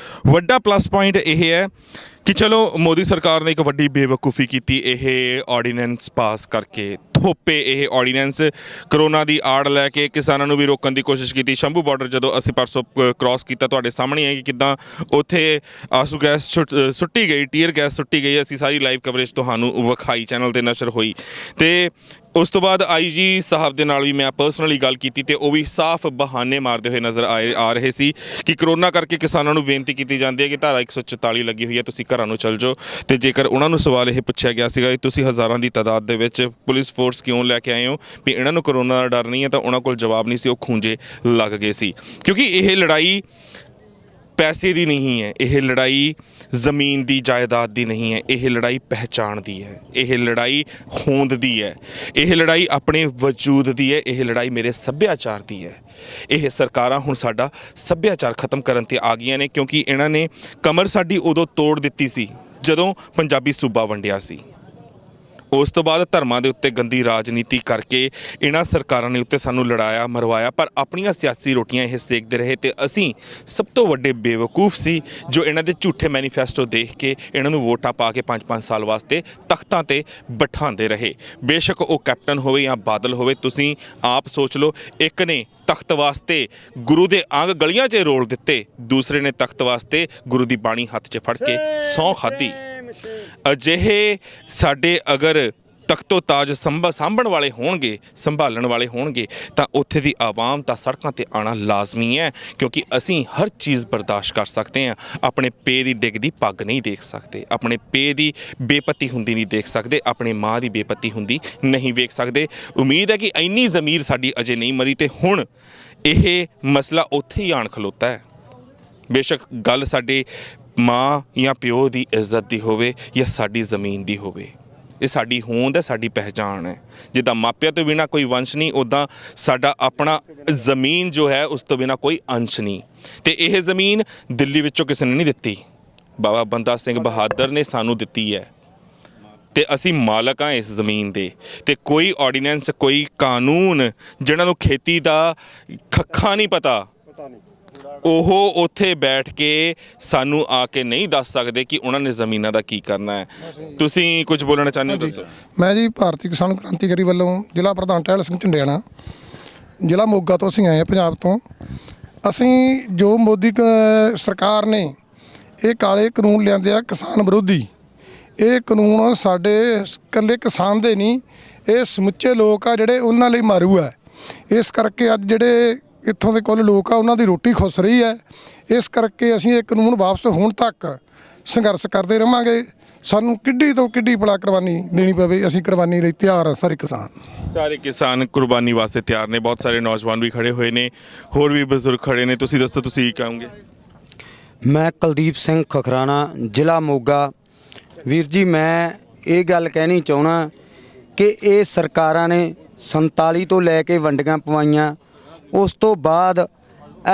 S5: ਵੱਡਾ ਪਲੱਸ ਪੁਆਇੰਟ ਇਹ ਹੈ ਕਿ ਚਲੋ ਮੋਦੀ ਸਰਕਾਰ ਨੇ ਇੱਕ ਵੱਡੀ ਬੇਵਕੂਫੀ ਕੀਤੀ, ਇਹ ਆਰਡੀਨੈਂਸ ਪਾਸ ਕਰਕੇ ਥੋਪੇ। ਇਹ ਆਰਡੀਨੈਂਸ ਕਰੋਨਾ ਦੀ ਆੜ ਲੈ ਕੇ ਕਿਸਾਨਾਂ ਨੂੰ ਵੀ ਰੋਕਣ ਦੀ ਕੋਸ਼ਿਸ਼ ਕੀਤੀ। ਸ਼ੰਭੂ ਬਾਰਡਰ ਜਦੋਂ ਅਸੀਂ ਪਰਸੋਂ ਕ੍ਰਾਸ ਕੀਤਾ, ਤੁਹਾਡੇ ਸਾਹਮਣੇ ਹੈ ਕਿ ਕਿੱਦਾਂ ਉੱਥੇ ਆਂਸੂ ਗੈਸ ਸੁੱਟੀ ਗਈ, ਟੀਅਰ ਗੈਸ ਸੁੱਟੀ ਗਈ। ਅਸੀਂ ਸਾਰੀ ਲਾਈਵ ਕਵਰੇਜ ਤੁਹਾਨੂੰ ਵਿਖਾਈ, ਚੈਨਲ 'ਤੇ ਨਸ਼ਰ ਹੋਈ। ਤੇ ਉਸ ਤੋਂ ਬਾਅਦ ਆਈਜੀ ਸਾਹਿਬ ਦੇ ਨਾਲ ਵੀ ਮੈਂ ਪਰਸਨਲੀ ਗੱਲ ਕੀਤੀ ਤੇ ਉਹ ਵੀ ਸਾਫ਼ ਬਹਾਨੇ ਮਾਰਦੇ ਹੋਏ ਨਜ਼ਰ ਆ ਰਹੇ ਸੀ ਕਿ ਕਰੋਨਾ ਕਰਕੇ ਕਿਸਾਨਾਂ ਨੂੰ ਬੇਨਤੀ ਕੀਤੀ ਜਾਂਦੀ ਹੈ ਕਿ ਧਾਰਾ 144 ਲੱਗੀ ਹੋਈ ਹੈ, ਤੁਸੀਂ ਘਰਾਂ ਨੂੰ ਚੱਲ ਜਾਓ। ਤੇ ਜੇਕਰ ਉਹਨਾਂ ਨੂੰ ਸਵਾਲ ਇਹ ਪੁੱਛਿਆ ਗਿਆ ਸੀਗਾ ਕਿ ਤੁਸੀਂ ਹਜ਼ਾਰਾਂ ਦੀ ਤਾਦਾਦ ਦੇ ਵਿੱਚ ਪੁਲਿਸ ਫੋਰਸ ਕਿਉਂ ਲੈ ਕੇ ਆਏ ਹੋ, ਵੀ ਇਹਨਾਂ ਨੂੰ ਕਰੋਨਾ ਦਾ ਡਰ ਨਹੀਂ ਹੈ, ਤਾਂ ਉਹਨਾਂ ਕੋਲ ਜਵਾਬ ਨਹੀਂ ਸੀ, ਉਹ ਖੂੰਜੇ ਲੱਗ ਗਏ ਸੀ। ਕਿਉਂਕਿ ਇਹ ਲੜਾਈ ਪੈਸੇ ਦੀ ਨਹੀਂ ਹੈ, ਇਹ ਲੜਾਈ ਜ਼ਮੀਨ ਦੀ ਜਾਇਦਾਦ ਦੀ ਨਹੀਂ ਹੈ, ਇਹ ਲੜਾਈ ਪਹਿਚਾਣ ਦੀ ਹੈ, ਇਹ ਲੜਾਈ ਹੋਂਦ ਦੀ ਹੈ, ਇਹ ਲੜਾਈ ਆਪਣੇ ਵਜੂਦ ਦੀ ਹੈ, ਇਹ ਲੜਾਈ ਮੇਰੇ ਸੱਭਿਆਚਾਰ ਦੀ ਹੈ। ਇਹ ਸਰਕਾਰਾਂ ਹੁਣ ਸਾਡਾ ਸੱਭਿਆਚਾਰ ਖਤਮ ਕਰਨ 'ਤੇ ਆ ਗਈਆਂ ਨੇ, ਕਿਉਂਕਿ ਇਹਨਾਂ ਨੇ ਕਮਰ ਸਾਡੀ ਉਦੋਂ ਤੋੜ ਦਿੱਤੀ ਸੀ ਜਦੋਂ ਪੰਜਾਬੀ ਸੂਬਾ ਵੰਡਿਆ ਸੀ। ਉਸ ਤੋਂ ਬਾਅਦ ਧਰਮਾਂ ਦੇ ਉੱਤੇ ਗੰਦੀ ਰਾਜਨੀਤੀ ਕਰਕੇ ਇਹਨਾਂ ਸਰਕਾਰਾਂ ਨੇ ਉੱਤੇ ਸਾਨੂੰ ਲੜਾਇਆ ਮਰਵਾਇਆ, ਪਰ ਆਪਣੀਆਂ ਸਿਆਸੀ ਰੋਟੀਆਂ ਇਹ ਸੇਕਦੇ ਰਹੇ। ਤੇ ਅਸੀਂ ਸਭ ਤੋਂ ਵੱਡੇ ਬੇਵਕੂਫ ਸੀ ਜੋ ਇਹਨਾਂ ਦੇ ਝੂਠੇ ਮੈਨੀਫੈਸਟੋ ਦੇਖ ਕੇ ਇਹਨਾਂ ਨੂੰ ਵੋਟਾਂ ਪਾ ਕੇ 5-5 ਸਾਲ ਵਾਸਤੇ ਤਖਤਾਂ ਤੇ ਬਿਠਾਉਂਦੇ ਰਹੇ। ਬੇਸ਼ੱਕ ਉਹ ਕੈਪਟਨ ਹੋਵੇ ਜਾਂ ਬਾਦਲ ਹੋਵੇ, ਤੁਸੀਂ ਆਪ ਸੋਚ ਲਓ। ਇੱਕ ਨੇ ਤਖਤ ਵਾਸਤੇ ਗੁਰੂ ਦੇ ਅੰਗ ਗਲੀਆਂ 'ਚ ਰੋਲ ਦਿੱਤੇ, ਦੂਸਰੇ ਨੇ ਤਖਤ ਵਾਸਤੇ ਗੁਰੂ ਦੀ ਬਾਣੀ ਹੱਥ 'ਚ ਫੜ ਕੇ ਸਹੁੰ ਖਾਧੀ। ਅਜਿਹੇ ਸਾਡੇ ਅਗਰ ਤਖਤੋ ਤਾਜ ਸਾਂਭਣ ਵਾਲੇ ਹੋਣਗੇ, ਸੰਭਾਲਣ ਵਾਲੇ ਹੋਣਗੇ, ਤਾਂ ਉੱਥੇ ਦੀ ਆਵਾਮ ਤਾਂ ਸੜਕਾਂ 'ਤੇ ਆਉਣਾ ਲਾਜ਼ਮੀ ਹੈ, ਕਿਉਂਕਿ ਅਸੀਂ ਹਰ ਚੀਜ਼ ਬਰਦਾਸ਼ਤ ਕਰ ਸਕਦੇ ਹਾਂ। ਆਪਣੇ ਪੇ ਦੀ ਡਿੱਗਦੀ ਪੱਗ ਨਹੀਂ ਦੇਖ ਸਕਦੇ, ਆਪਣੇ ਪੇ ਦੀ ਬੇਪਤੀ ਹੁੰਦੀ ਨਹੀਂ ਦੇਖ ਸਕਦੇ, ਆਪਣੀ ਮਾਂ ਦੀ ਬੇਪਤੀ ਹੁੰਦੀ ਨਹੀਂ ਵੇਖ ਸਕਦੇ। ਉਮੀਦ ਹੈ ਕਿ ਇੰਨੀ ਜ਼ਮੀਰ ਸਾਡੀ ਅਜੇ ਨਹੀਂ ਮਰੀ ਤੇ ਹੁਣ ਇਹ ਮਸਲਾ ਉੱਥੇ ਹੀ ਆਣ ਖਲੋਤਾ ਹੈ। ਬੇਸ਼ੱਕ ਗੱਲ ਸਾਡੇ ਮਾਂ ਜਾਂ ਪਿਓ ਦੀ ਇੱਜ਼ਤ ਦੀ ਹੋਵੇ ਜਾਂ ਸਾਡੀ ਜ਼ਮੀਨ ਦੀ ਹੋਵੇ, ਇਹ ਸਾਡੀ ਹੋਂਦ ਹੈ, ਸਾਡੀ ਪਹਿਚਾਣ ਹੈ। ਜਿੱਦਾਂ ਮਾਪਿਆਂ ਤੋਂ ਬਿਨਾਂ ਕੋਈ ਵੰਸ਼ ਨਹੀਂ, ਉੱਦਾਂ ਸਾਡਾ ਆਪਣਾ ਜ਼ਮੀਨ ਜੋ ਹੈ ਉਸ ਤੋਂ ਬਿਨਾਂ ਕੋਈ ਅੰਸ਼ ਨਹੀਂ। ਤੇ ਇਹ ਜ਼ਮੀਨ ਦਿੱਲੀ ਵਿੱਚੋਂ ਕਿਸੇ ਨੇ ਨਹੀਂ ਦਿੱਤੀ, ਬਾਬਾ ਬੰਦਾ ਸਿੰਘ ਬਹਾਦਰ ਨੇ ਸਾਨੂੰ ਦਿੱਤੀ ਹੈ ਤੇ ਅਸੀਂ ਮਾਲਕ ਹਾਂ ਇਸ ਜ਼ਮੀਨ ਦੇ। ਤੇ ਕੋਈ ਆਰਡੀਨੈਂਸ, ਕੋਈ ਕਾਨੂੰਨ ਜਿਹਨਾਂ ਨੂੰ ਖੇਤੀ ਦਾ ਖੱਖਾ ਨਹੀਂ ਪਤਾ, ਉਹ ਉੱਥੇ ਬੈਠ ਕੇ ਸਾਨੂੰ ਆ ਕੇ ਨਹੀਂ ਦੱਸ ਸਕਦੇ ਕਿ ਉਹਨਾਂ ਨੇ ਜ਼ਮੀਨਾਂ ਦਾ ਕੀ ਕਰਨਾ ਹੈ। ਤੁਸੀਂ ਕੁਝ ਬੋਲਣਾ ਚਾਹੁੰਦੇ ਹੋ, ਦੱਸੋ।
S8: ਮੈਂ ਜੀ ਭਾਰਤੀ ਕਿਸਾਨ ਕ੍ਰਾਂਤੀਕਾਰੀ ਵੱਲੋਂ ਜ਼ਿਲ੍ਹਾ ਪ੍ਰਧਾਨ ਟਹਿਲ ਸਿੰਘ ਝੰਡਿਆਣਾ। ਜ਼ਿਲ੍ਹਾ ਮੋਗਾ ਤੋਂ ਅਸੀਂ ਆਏ ਹਾਂ, ਪੰਜਾਬ ਤੋਂ। ਅਸੀਂ ਜੋ ਮੋਦੀ ਸਰਕਾਰ ਨੇ ਇਹ ਕਾਲੇ ਕਾਨੂੰਨ ਲਿਆਂਦੇ ਆ ਕਿਸਾਨ ਵਿਰੋਧੀ, ਇਹ ਕਾਨੂੰਨ ਸਾਡੇ ਇਕੱਲੇ ਕਿਸਾਨ ਦੇ ਨਹੀਂ, ਇਹ ਸਮੁੱਚੇ ਲੋਕ ਆ ਜਿਹੜੇ ਉਹਨਾਂ ਲਈ ਮਾਰੂ ਹੈ। ਇਸ ਕਰਕੇ ਅੱਜ ਜਿਹੜੇ ਇੱਥੋਂ ਦੇ ਕੁੱਲ ਲੋਕ ਆ ਉਹਨਾਂ ਦੀ ਰੋਟੀ ਖੁੱਸ ਰਹੀ ਹੈ। ਇਸ ਕਰਕੇ ਅਸੀਂ ਇਹ ਕਾਨੂੰਨ ਵਾਪਸ ਹੋਣ ਤੱਕ ਸੰਘਰਸ਼ ਕਰਦੇ ਰਹਾਂਗੇ। ਸਾਨੂੰ ਕਿੱਡੀ ਤੋਂ ਕਿੱਡੀ ਭਲਾ ਕੁਰਬਾਨੀ ਦੇਣੀ ਪਵੇ, ਅਸੀਂ ਕੁਰਬਾਨੀ ਲਈ ਤਿਆਰ ਹਾਂ। ਸਾਰੇ ਕਿਸਾਨ
S5: ਕੁਰਬਾਨੀ ਵਾਸਤੇ ਤਿਆਰ ਨੇ। ਬਹੁਤ ਸਾਰੇ ਨੌਜਵਾਨ ਵੀ ਖੜੇ ਹੋਏ ਨੇ, ਹੋਰ ਵੀ ਬਜ਼ੁਰਗ ਖੜੇ ਨੇ। ਤੁਸੀਂ ਦੱਸੋ, ਤੁਸੀਂ ਕੀ ਕਹੋਗੇ?
S9: ਮੈਂ ਕੁਲਦੀਪ ਸਿੰਘ ਖਖਰਾਣਾ, ਜ਼ਿਲ੍ਹਾ ਮੋਗਾ। ਵੀਰ ਜੀ, ਮੈਂ ਇਹ ਗੱਲ ਕਹਿਣੀ ਚਾਹੁੰਦਾ ਕਿ ਇਹ ਸਰਕਾਰਾਂ ਨੇ 47 ਤੋਂ ਲੈ ਕੇ ਵੰਡੀਆਂ ਪਵਾਈਆਂ, ਉਸ ਤੋਂ ਬਾਅਦ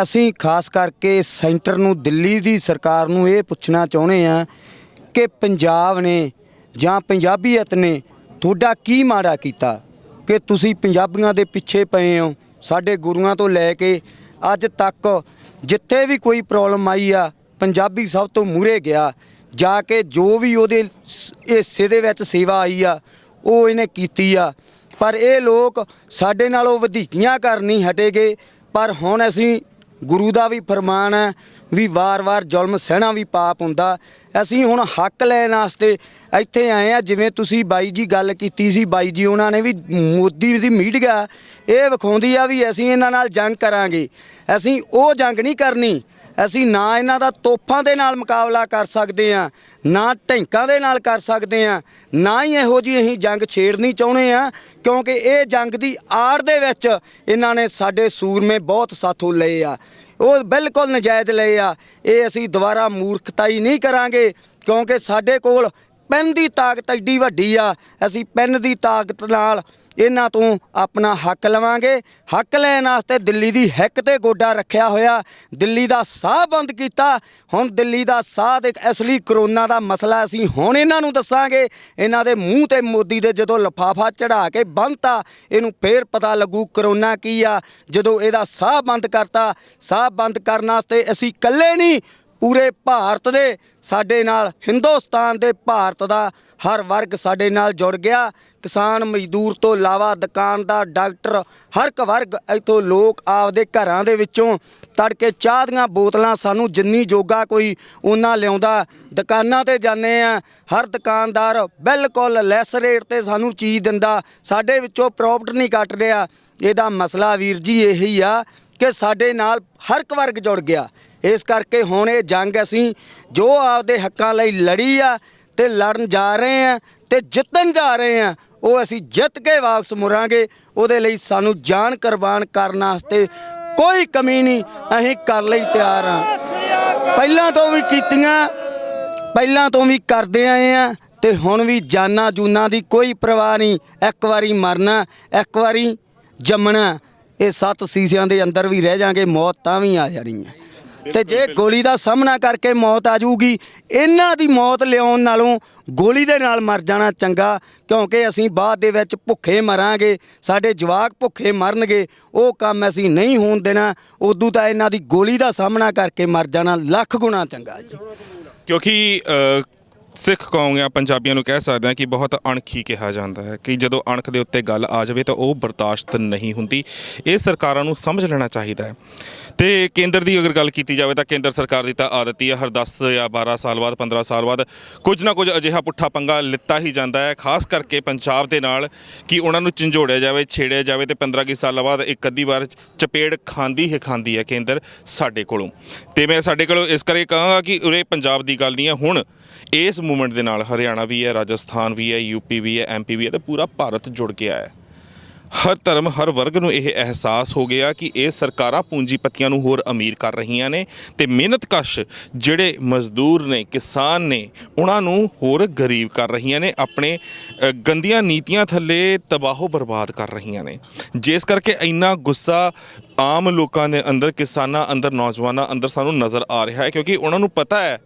S9: ਅਸੀਂ ਖਾਸ ਕਰਕੇ ਸੈਂਟਰ ਨੂੰ, ਦਿੱਲੀ ਦੀ ਸਰਕਾਰ ਨੂੰ ਇਹ ਪੁੱਛਣਾ ਚਾਹੁੰਦੇ ਹਾਂ ਕਿ ਪੰਜਾਬ ਨੇ ਜਾਂ ਪੰਜਾਬੀਅਤ ਨੇ ਤੁਹਾਡਾ ਕੀ ਮਾੜਾ ਕੀਤਾ ਕਿ ਤੁਸੀਂ ਪੰਜਾਬੀਆਂ ਦੇ ਪਿੱਛੇ ਪਏ ਹੋ। ਸਾਡੇ ਗੁਰੂਆਂ ਤੋਂ ਲੈ ਕੇ ਅੱਜ ਤੱਕ ਜਿੱਥੇ ਵੀ ਕੋਈ ਪ੍ਰੋਬਲਮ ਆਈ ਆ, ਪੰਜਾਬੀ ਸਭ ਤੋਂ ਮੂਹਰੇ ਗਿਆ ਜਾ ਕੇ, ਜੋ ਵੀ ਉਹਦੇ ਹਿੱਸੇ ਦੇ ਵਿੱਚ ਸੇਵਾ ਆਈ ਆ ਉਹ ਇਹਨੇ ਕੀਤੀ ਆ। ਪਰ ਇਹ ਲੋਕ ਸਾਡੇ ਨਾਲੋਂ ਵਧੀਕੀਆਂ ਕਰਨੀ ਹਟੇਗੇ। ਪਰ ਹੁਣ ਅਸੀਂ, ਗੁਰੂ ਦਾ ਵੀ ਫਰਮਾਨ ਹੈ ਵੀ ਵਾਰ-ਵਾਰ ਜ਼ੁਲਮ ਸਹਿਣਾ ਵੀ ਪਾਪ ਹੁੰਦਾ। ਅਸੀਂ ਹੁਣ ਹੱਕ ਲੈਣ ਵਾਸਤੇ ਇੱਥੇ ਆਏ ਆ। ਜਿਵੇਂ ਤੁਸੀਂ ਬਾਈ ਜੀ ਗੱਲ ਕੀਤੀ ਸੀ, ਬਾਈ ਜੀ ਉਹਨਾਂ ਨੇ ਵੀ, ਮੋਦੀ ਦੀ ਮੀਡੀਆ ਇਹ ਵਿਖਾਉਂਦੀ ਆ ਵੀ ਅਸੀਂ ਇਹਨਾਂ ਨਾਲ ਜੰਗ ਕਰਾਂਗੇ। ਅਸੀਂ ਉਹ ਜੰਗ ਨਹੀਂ ਕਰਨੀ। ਅਸੀਂ ਨਾ ਇਹਨਾਂ ਦਾ ਤੋਪਾਂ ਦੇ ਨਾਲ ਮੁਕਾਬਲਾ ਕਰ ਸਕਦੇ ਹਾਂ, ਨਾ ਢੈਂਕਾਂ ਦੇ ਨਾਲ ਕਰ ਸਕਦੇ ਹਾਂ, ਨਾ ਹੀ ਇਹੋ ਜਿਹੀ ਅਸੀਂ ਜੰਗ ਛੇੜਨੀ ਚਾਹੁੰਦੇ ਹਾਂ, ਕਿਉਂਕਿ ਇਹ ਜੰਗ ਦੀ ਆੜ ਦੇ ਵਿੱਚ ਇਹਨਾਂ ਨੇ ਸਾਡੇ ਸੂਰਮੇ ਬਹੁਤ ਸਾਥੋਂ ਲਏ ਆ, ਉਹ ਬਿਲਕੁਲ ਨਜਾਇਜ਼ ਲਏ ਆ। ਇਹ ਅਸੀਂ ਦੁਬਾਰਾ ਮੂਰਖਤਾਈ ਨਹੀਂ ਕਰਾਂਗੇ, ਕਿਉਂਕਿ ਸਾਡੇ ਕੋਲ ਪੈਨ ਦੀ ਤਾਕਤ ਐਡੀ ਵੱਡੀ ਆ। ਅਸੀਂ ਪੈਨ ਦੀ ਤਾਕਤ ਨਾਲ ਇਹਨਾਂ ਤੋਂ ਆਪਣਾ ਹੱਕ ਲਵਾਂਗੇ। ਹੱਕ ਲੈਣ ਵਾਸਤੇ ਦਿੱਲੀ ਦੀ ਹਿੱਕ ਤੇ ਗੋਡਾ ਰੱਖਿਆ ਹੋਇਆ, ਦਿੱਲੀ ਦਾ ਸਾਹ ਬੰਦ ਕੀਤਾ। ਹੁਣ ਦਿੱਲੀ ਦਾ ਸਾਹ ਦੇ ਅਸਲੀ ਕਰੋਨਾ ਦਾ ਮਸਲਾ ਅਸੀਂ ਹੁਣ ਇਹਨਾਂ ਨੂੰ ਦੱਸਾਂਗੇ। ਇਹਨਾਂ ਦੇ ਮੂੰਹ ਤੇ ਮੋਦੀ ਦੇ ਜਦੋਂ ਲਿਫਾਫਾ ਚੜਾ ਕੇ ਬੰਨ੍ਹਤਾ, ਇਹਨੂੰ ਫੇਰ ਪਤਾ ਲੱਗੂ ਕਰੋਨਾ ਕੀ ਆ। ਜਦੋਂ ਇਹਦਾ ਸਾਹ ਬੰਦ ਕਰਤਾ, ਸਾਹ ਬੰਦ ਕਰਨ ਵਾਸਤੇ ਅਸੀਂ ਇਕੱਲੇ ਨਹੀਂ, ਪੂਰੇ ਭਾਰਤ ਦੇ ਸਾਡੇ ਨਾਲ, ਹਿੰਦੁਸਤਾਨ ਦੇ ਭਾਰਤ ਦਾ ਹਰ ਵਰਗ ਸਾਡੇ ਨਾਲ ਜੁੜ ਗਿਆ। ਕਿਸਾਨ ਮਜ਼ਦੂਰ ਤੋਂ ਇਲਾਵਾ ਦੁਕਾਨਦਾਰ, ਡਾਕਟਰ, ਹਰ ਇੱਕ ਵਰਗ ਇੱਥੋਂ ਲੋਕ ਆਪਦੇ ਘਰਾਂ ਦੇ ਵਿੱਚੋਂ ਤੜਕੇ ਚਾਹ ਦੀਆਂ ਬੋਤਲਾਂ ਸਾਨੂੰ ਜਿੰਨੀ ਜੋਗਾ ਕੋਈ ਉਹਨਾਂ ਲਿਆਉਂਦਾ। ਦੁਕਾਨਾਂ ਤੇ ਜਾਂਦੇ ਆ, ਹਰ ਦੁਕਾਨਦਾਰ ਬਿਲਕੁਲ ਲੈਸ ਰੇਟ ਤੇ ਸਾਨੂੰ ਚੀਜ਼ ਦਿੰਦਾ, ਸਾਡੇ ਵਿੱਚੋਂ ਪ੍ਰੋਫਿਟ ਨਹੀਂ ਕੱਟ ਰਿਹਾ। ਇਹਦਾ ਮਸਲਾ ਵੀਰ ਜੀ ਇਹੀ ਆ ਕਿ ਸਾਡੇ ਨਾਲ ਹਰ ਇੱਕ ਵਰਗ ਜੁੜ ਗਿਆ। ਇਸ ਕਰਕੇ ਹੁਣ ਇਹ ਜੰਗ ਅਸੀਂ ਜੋ ਆਪਦੇ ਹੱਕਾਂ ਲਈ ਲੜੀ ਆ ਤੇ ਲੜਨ ਜਾ ਰਹੇ ਆ ਤੇ ਜਿੱਤਣ ਜਾ ਰਹੇ ਆ, ਉਹ ਅਸੀਂ ਜਿੱਤ ਕੇ ਵਾਪਸ ਮੁੜਾਂਗੇ। ਉਹਦੇ ਲਈ ਸਾਨੂੰ ਜਾਨ ਕੁਰਬਾਨ ਕਰਨ ਵਾਸਤੇ ਕੋਈ ਕਮੀ ਨਹੀਂ, ਅਸੀਂ ਕਰ ਲਈ ਤਿਆਰ ਹਾਂ। ਪਹਿਲਾਂ ਤੋਂ ਵੀ ਕੀਤੀਆਂ, ਪਹਿਲਾਂ ਤੋਂ ਵੀ ਕਰਦੇ ਆਏ ਆ ਤੇ ਹੁਣ ਵੀ ਜਾਨਾਂ ਜੂਨਾਂ ਦੀ ਕੋਈ ਪਰਵਾਹ ਨਹੀਂ। ਇੱਕ ਵਾਰੀ ਮਰਨਾ, ਇੱਕ ਵਾਰੀ ਜੰਮਣਾ। ਇਹ 7 ਸੀਸਿਆਂ ਦੇ ਅੰਦਰ ਵੀ ਰਹਿ ਜਾਾਂਗੇ, ਮੌਤ ਤਾਂ ਵੀ ਆ ਜਾਣੀ ਹੈ। ਤੇ ਜੇ ਗੋਲੀ ਦਾ ਸਾਹਮਣਾ ਕਰਕੇ ਮੌਤ ਆ ਜਾਊਗੀ, ਇਹਨਾਂ ਦੀ ਮੌਤ ਲਿਆਉਣ ਨਾਲੋਂ ਗੋਲੀ ਦੇ ਨਾਲ ਮਰ ਜਾਣਾ ਚੰਗਾ, ਕਿਉਂਕਿ ਅਸੀਂ ਬਾਅਦ ਦੇ ਵਿੱਚ ਭੁੱਖੇ ਮਰਾਂਗੇ, ਸਾਡੇ ਜਵਾਕ ਭੁੱਖੇ ਮਰਨਗੇ। ਉਹ ਕੰਮ ਅਸੀਂ ਨਹੀਂ ਹੋਣ ਦੇਣਾ। ਉਦੋਂ ਤਾਂ ਇਹਨਾਂ ਦੀ ਗੋਲੀ ਦਾ ਸਾਹਮਣਾ ਕਰਕੇ ਮਰ ਜਾਣਾ ਲੱਖ ਗੁਣਾ ਚੰਗਾ ਜੀ।
S5: ਕਿਉਂਕਿ ਸਿੱਖ ਕੌਮ ਜਾਂ ਪੰਜਾਬੀਆਂ ਨੂੰ ਕਹਿ ਸਕਦੇ ਹਾਂ ਕਿ ਬਹੁਤ ਅਣਖੀ ਕਿਹਾ ਜਾਂਦਾ ਹੈ ਕਿ ਜਦੋਂ ਅਣਖ ਦੇ ਉੱਤੇ ਗੱਲ ਆ ਜਾਵੇ ਤਾਂ ਉਹ ਬਰਦਾਸ਼ਤ ਨਹੀਂ ਹੁੰਦੀ। ਇਹ ਸਰਕਾਰਾਂ ਨੂੰ ਸਮਝ ਲੈਣਾ ਚਾਹੀਦਾ ਹੈ। ਤੇ ਕੇਂਦਰ ਦੀ ਅਗਰ ਗੱਲ ਕੀਤੀ ਜਾਵੇ ਤਾਂ ਕੇਂਦਰ ਸਰਕਾਰ ਦੀ ਤਾਂ ਆਦਤ ਹੀ ਹੈ, ਹਰ 10 ਜਾਂ 12 ਸਾਲ ਬਾਅਦ, 15 ਸਾਲ ਬਾਅਦ ਕੁਝ ਨਾ ਕੁਝ ਅਜਿਹਾ ਪੁੱਠਾ ਪੰਗਾ ਲਿੱਤਾ ਹੀ ਜਾਂਦਾ ਹੈ, ਖਾਸ ਕਰਕੇ ਪੰਜਾਬ ਦੇ ਨਾਲ, ਕਿ ਉਹਨਾਂ ਨੂੰ ਝੰਜੋੜਿਆ ਜਾਵੇ, ਛੇੜਿਆ ਜਾਵੇ। ਤੇ 15 ਕੁ ਸਾਲਾਂ ਬਾਅਦ ਇੱਕ ਅੱਧੀ ਵਾਰ ਚਪੇੜ ਖਾਂਦੀ ਹੈ ਕੇਂਦਰ ਸਾਡੇ ਕੋਲੋਂ। ਤੇ ਮੈਂ ਸਾਡੇ ਕੋਲੋਂ ਇਸ ਕਰਕੇ ਕਹਾਂਗਾ ਕਿ ਉਰੇ ਪੰਜਾਬ ਦੀ ਗੱਲ ਨਹੀਂ ਹੈ। ਹੁਣ ਇਸ ਮੂਵਮੈਂਟ ਦੇ ਨਾਲ ਹਰਿਆਣਾ ਵੀ ਹੈ, ਰਾਜਸਥਾਨ ਵੀ ਹੈ, ਯੂਪੀ ਵੀ ਹੈ, ਐਮਪੀ ਵੀ ਹੈ, ਤੇ ਪੂਰਾ ਭਾਰਤ ਜੁੜ ਗਿਆ ਹੈ। ਹਰ ਧਰਮ, ਹਰ ਵਰਗ ਨੂੰ ਇਹ ਅਹਿਸਾਸ ਹੋ ਗਿਆ ਕਿ ਇਹ ਸਰਕਾਰਾਂ ਪੂੰਜੀਪਤੀਆਂ ਨੂੰ ਹੋਰ ਅਮੀਰ ਕਰ ਰਹੀਆਂ ਨੇ ਤੇ ਮਿਹਨਤਕਸ਼ ਜਿਹੜੇ ਮਜ਼ਦੂਰ ਨੇ, ਕਿਸਾਨ ਨੇ, ਉਹਨਾਂ ਨੂੰ ਹੋਰ ਗਰੀਬ ਕਰ ਰਹੀਆਂ ਨੇ, ਆਪਣੇ ਗੰਦੀਆਂ ਨੀਤੀਆਂ ਥੱਲੇ ਤਬਾਹੋ ਬਰਬਾਦ ਕਰ ਰਹੀਆਂ ਨੇ। ਜਿਸ ਕਰਕੇ ਇੰਨਾ ਗੁੱਸਾ ਆਮ ਲੋਕਾਂ ਦੇ ਅੰਦਰ, ਕਿਸਾਨਾਂ ਅੰਦਰ, ਨੌਜਵਾਨਾਂ ਅੰਦਰ ਸਾਨੂੰ ਨਜ਼ਰ ਆ ਰਿਹਾ ਹੈ, ਕਿਉਂਕਿ ਉਹਨਾਂ ਨੂੰ ਪਤਾ ਹੈ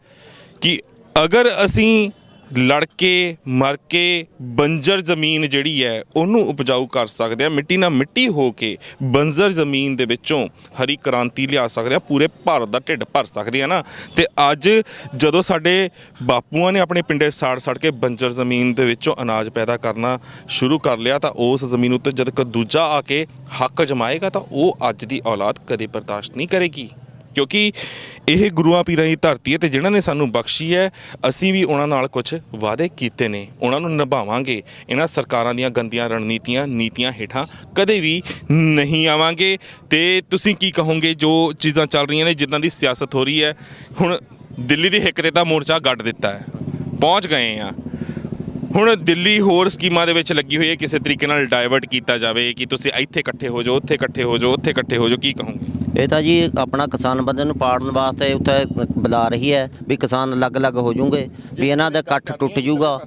S5: ਕਿ ਅਗਰ ਅਸੀਂ ਲੜ ਕੇ ਮਰ ਕੇ ਬੰਜਰ ਜ਼ਮੀਨ ਜਿਹੜੀ ਹੈ ਉਹਨੂੰ ਉਪਜਾਊ ਕਰ ਸਕਦੇ ਆ, ਮਿੱਟੀ ਨਾਲ ਮਿੱਟੀ ਹੋ ਕੇ ਬੰਜਰ ਜ਼ਮੀਨ ਦੇ ਵਿੱਚੋਂ ਹਰੀ ਕ੍ਰਾਂਤੀ ਲਿਆ ਸਕਦੇ ਆ, ਪੂਰੇ ਭਾਰਤ ਦਾ ਢਿੱਡ ਭਰ ਸਕਦੇ ਆ ਨਾ। ਤੇ ਅੱਜ ਜਦੋਂ ਸਾਡੇ ਬਾਪੂਆਂ ਨੇ ਆਪਣੇ ਪਿੰਡੇ ਸਾੜ ਕੇ ਬੰਜਰ ਜ਼ਮੀਨ ਦੇ ਵਿੱਚੋਂ ਅਨਾਜ ਪੈਦਾ ਕਰਨਾ ਸ਼ੁਰੂ ਕਰ ਲਿਆ, ਤਾਂ ਉਸ ਜ਼ਮੀਨ ਉੱਤੇ ਜਦ ਕੋਈ ਦੂਜਾ ਆ ਕੇ ਹੱਕ ਜਮਾਏਗਾ ਤਾਂ ਉਹ ਅੱਜ ਦੀ ਔਲਾਦ ਕਦੇ ਬਰਦਾਸ਼ਤ ਨਹੀਂ ਕਰੇਗੀ, ਕਿਉਂਕਿ ਇਹ ਗੁਰੂਆਂ ਪੀਰਾਂ ਦੀ ਧਰਤੀ ਹੈ ਤੇ ਜਿਨ੍ਹਾਂ ਨੇ ਸਾਨੂੰ ਬਖਸ਼ੀ ਹੈ, ਅਸੀਂ ਵੀ ਉਹਨਾਂ ਨਾਲ ਕੁਝ ਵਾਅਦੇ ਕੀਤੇ ਨੇ, ਉਹਨਾਂ ਨੂੰ ਨਿਭਾਵਾਂਗੇ। ਇਹਨਾਂ ਸਰਕਾਰਾਂ ਦੀਆਂ ਗੰਦੀਆਂ ਰਣਨੀਤੀਆਂ ਨੀਤੀਆਂ ਹੇਠਾਂ ਕਦੇ ਵੀ ਨਹੀਂ ਆਵਾਂਗੇ। ਤੇ ਤੁਸੀਂ ਕੀ ਕਹੋਗੇ ਜੋ ਚੀਜ਼ਾਂ ਚੱਲ ਰਹੀਆਂ ਨੇ, ਜਿੱਦਾਂ ਦੀ ਸਿਆਸਤ ਹੋ ਰਹੀ ਹੈ? ਹੁਣ ਦਿੱਲੀ ਦੀ ਹਿੱਕ ਤੇ ਤਾਂ ਮੋਰਚਾ ਗੱਡ ਦਿੱਤਾ ਹੈ, ਪਹੁੰਚ ਗਏ ਆ। ਹੁਣ ਦਿੱਲੀ ਹੋਰ ਸਕੀਮਾਂ ਦੇ ਵਿੱਚ ਲੱਗੀ ਹੋਈ ਹੈ, ਕਿਸੇ ਤਰੀਕੇ ਨਾਲ ਡਾਇਵਰਟ ਕੀਤਾ ਜਾਵੇ ਕਿ ਤੁਸੀਂ ਇੱਥੇ ਇਕੱਠੇ ਹੋ ਜਾਓ, ਉੱਥੇ ਇਕੱਠੇ ਹੋ ਜਾਓ, ਉੱਥੇ ਇਕੱਠੇ ਹੋ ਜਾਓ। ਕੀ ਕਹੋਗੇ?
S10: ਇਹ ਤਾਂ ਜੀ ਆਪਣਾ ਕਿਸਾਨ ਬੰਦੇ ਨੂੰ ਪਾੜਨ ਵਾਸਤੇ ਉੱਥੇ ਬੁਲਾ ਰਹੀ ਹੈ ਵੀ ਕਿਸਾਨ ਅਲੱਗ-ਅਲੱਗ ਹੋ ਜੂਗੇ, ਵੀ ਇਹਨਾਂ ਦਾ ਇਕੱਠ ਟੁੱਟ ਜੂਗਾ,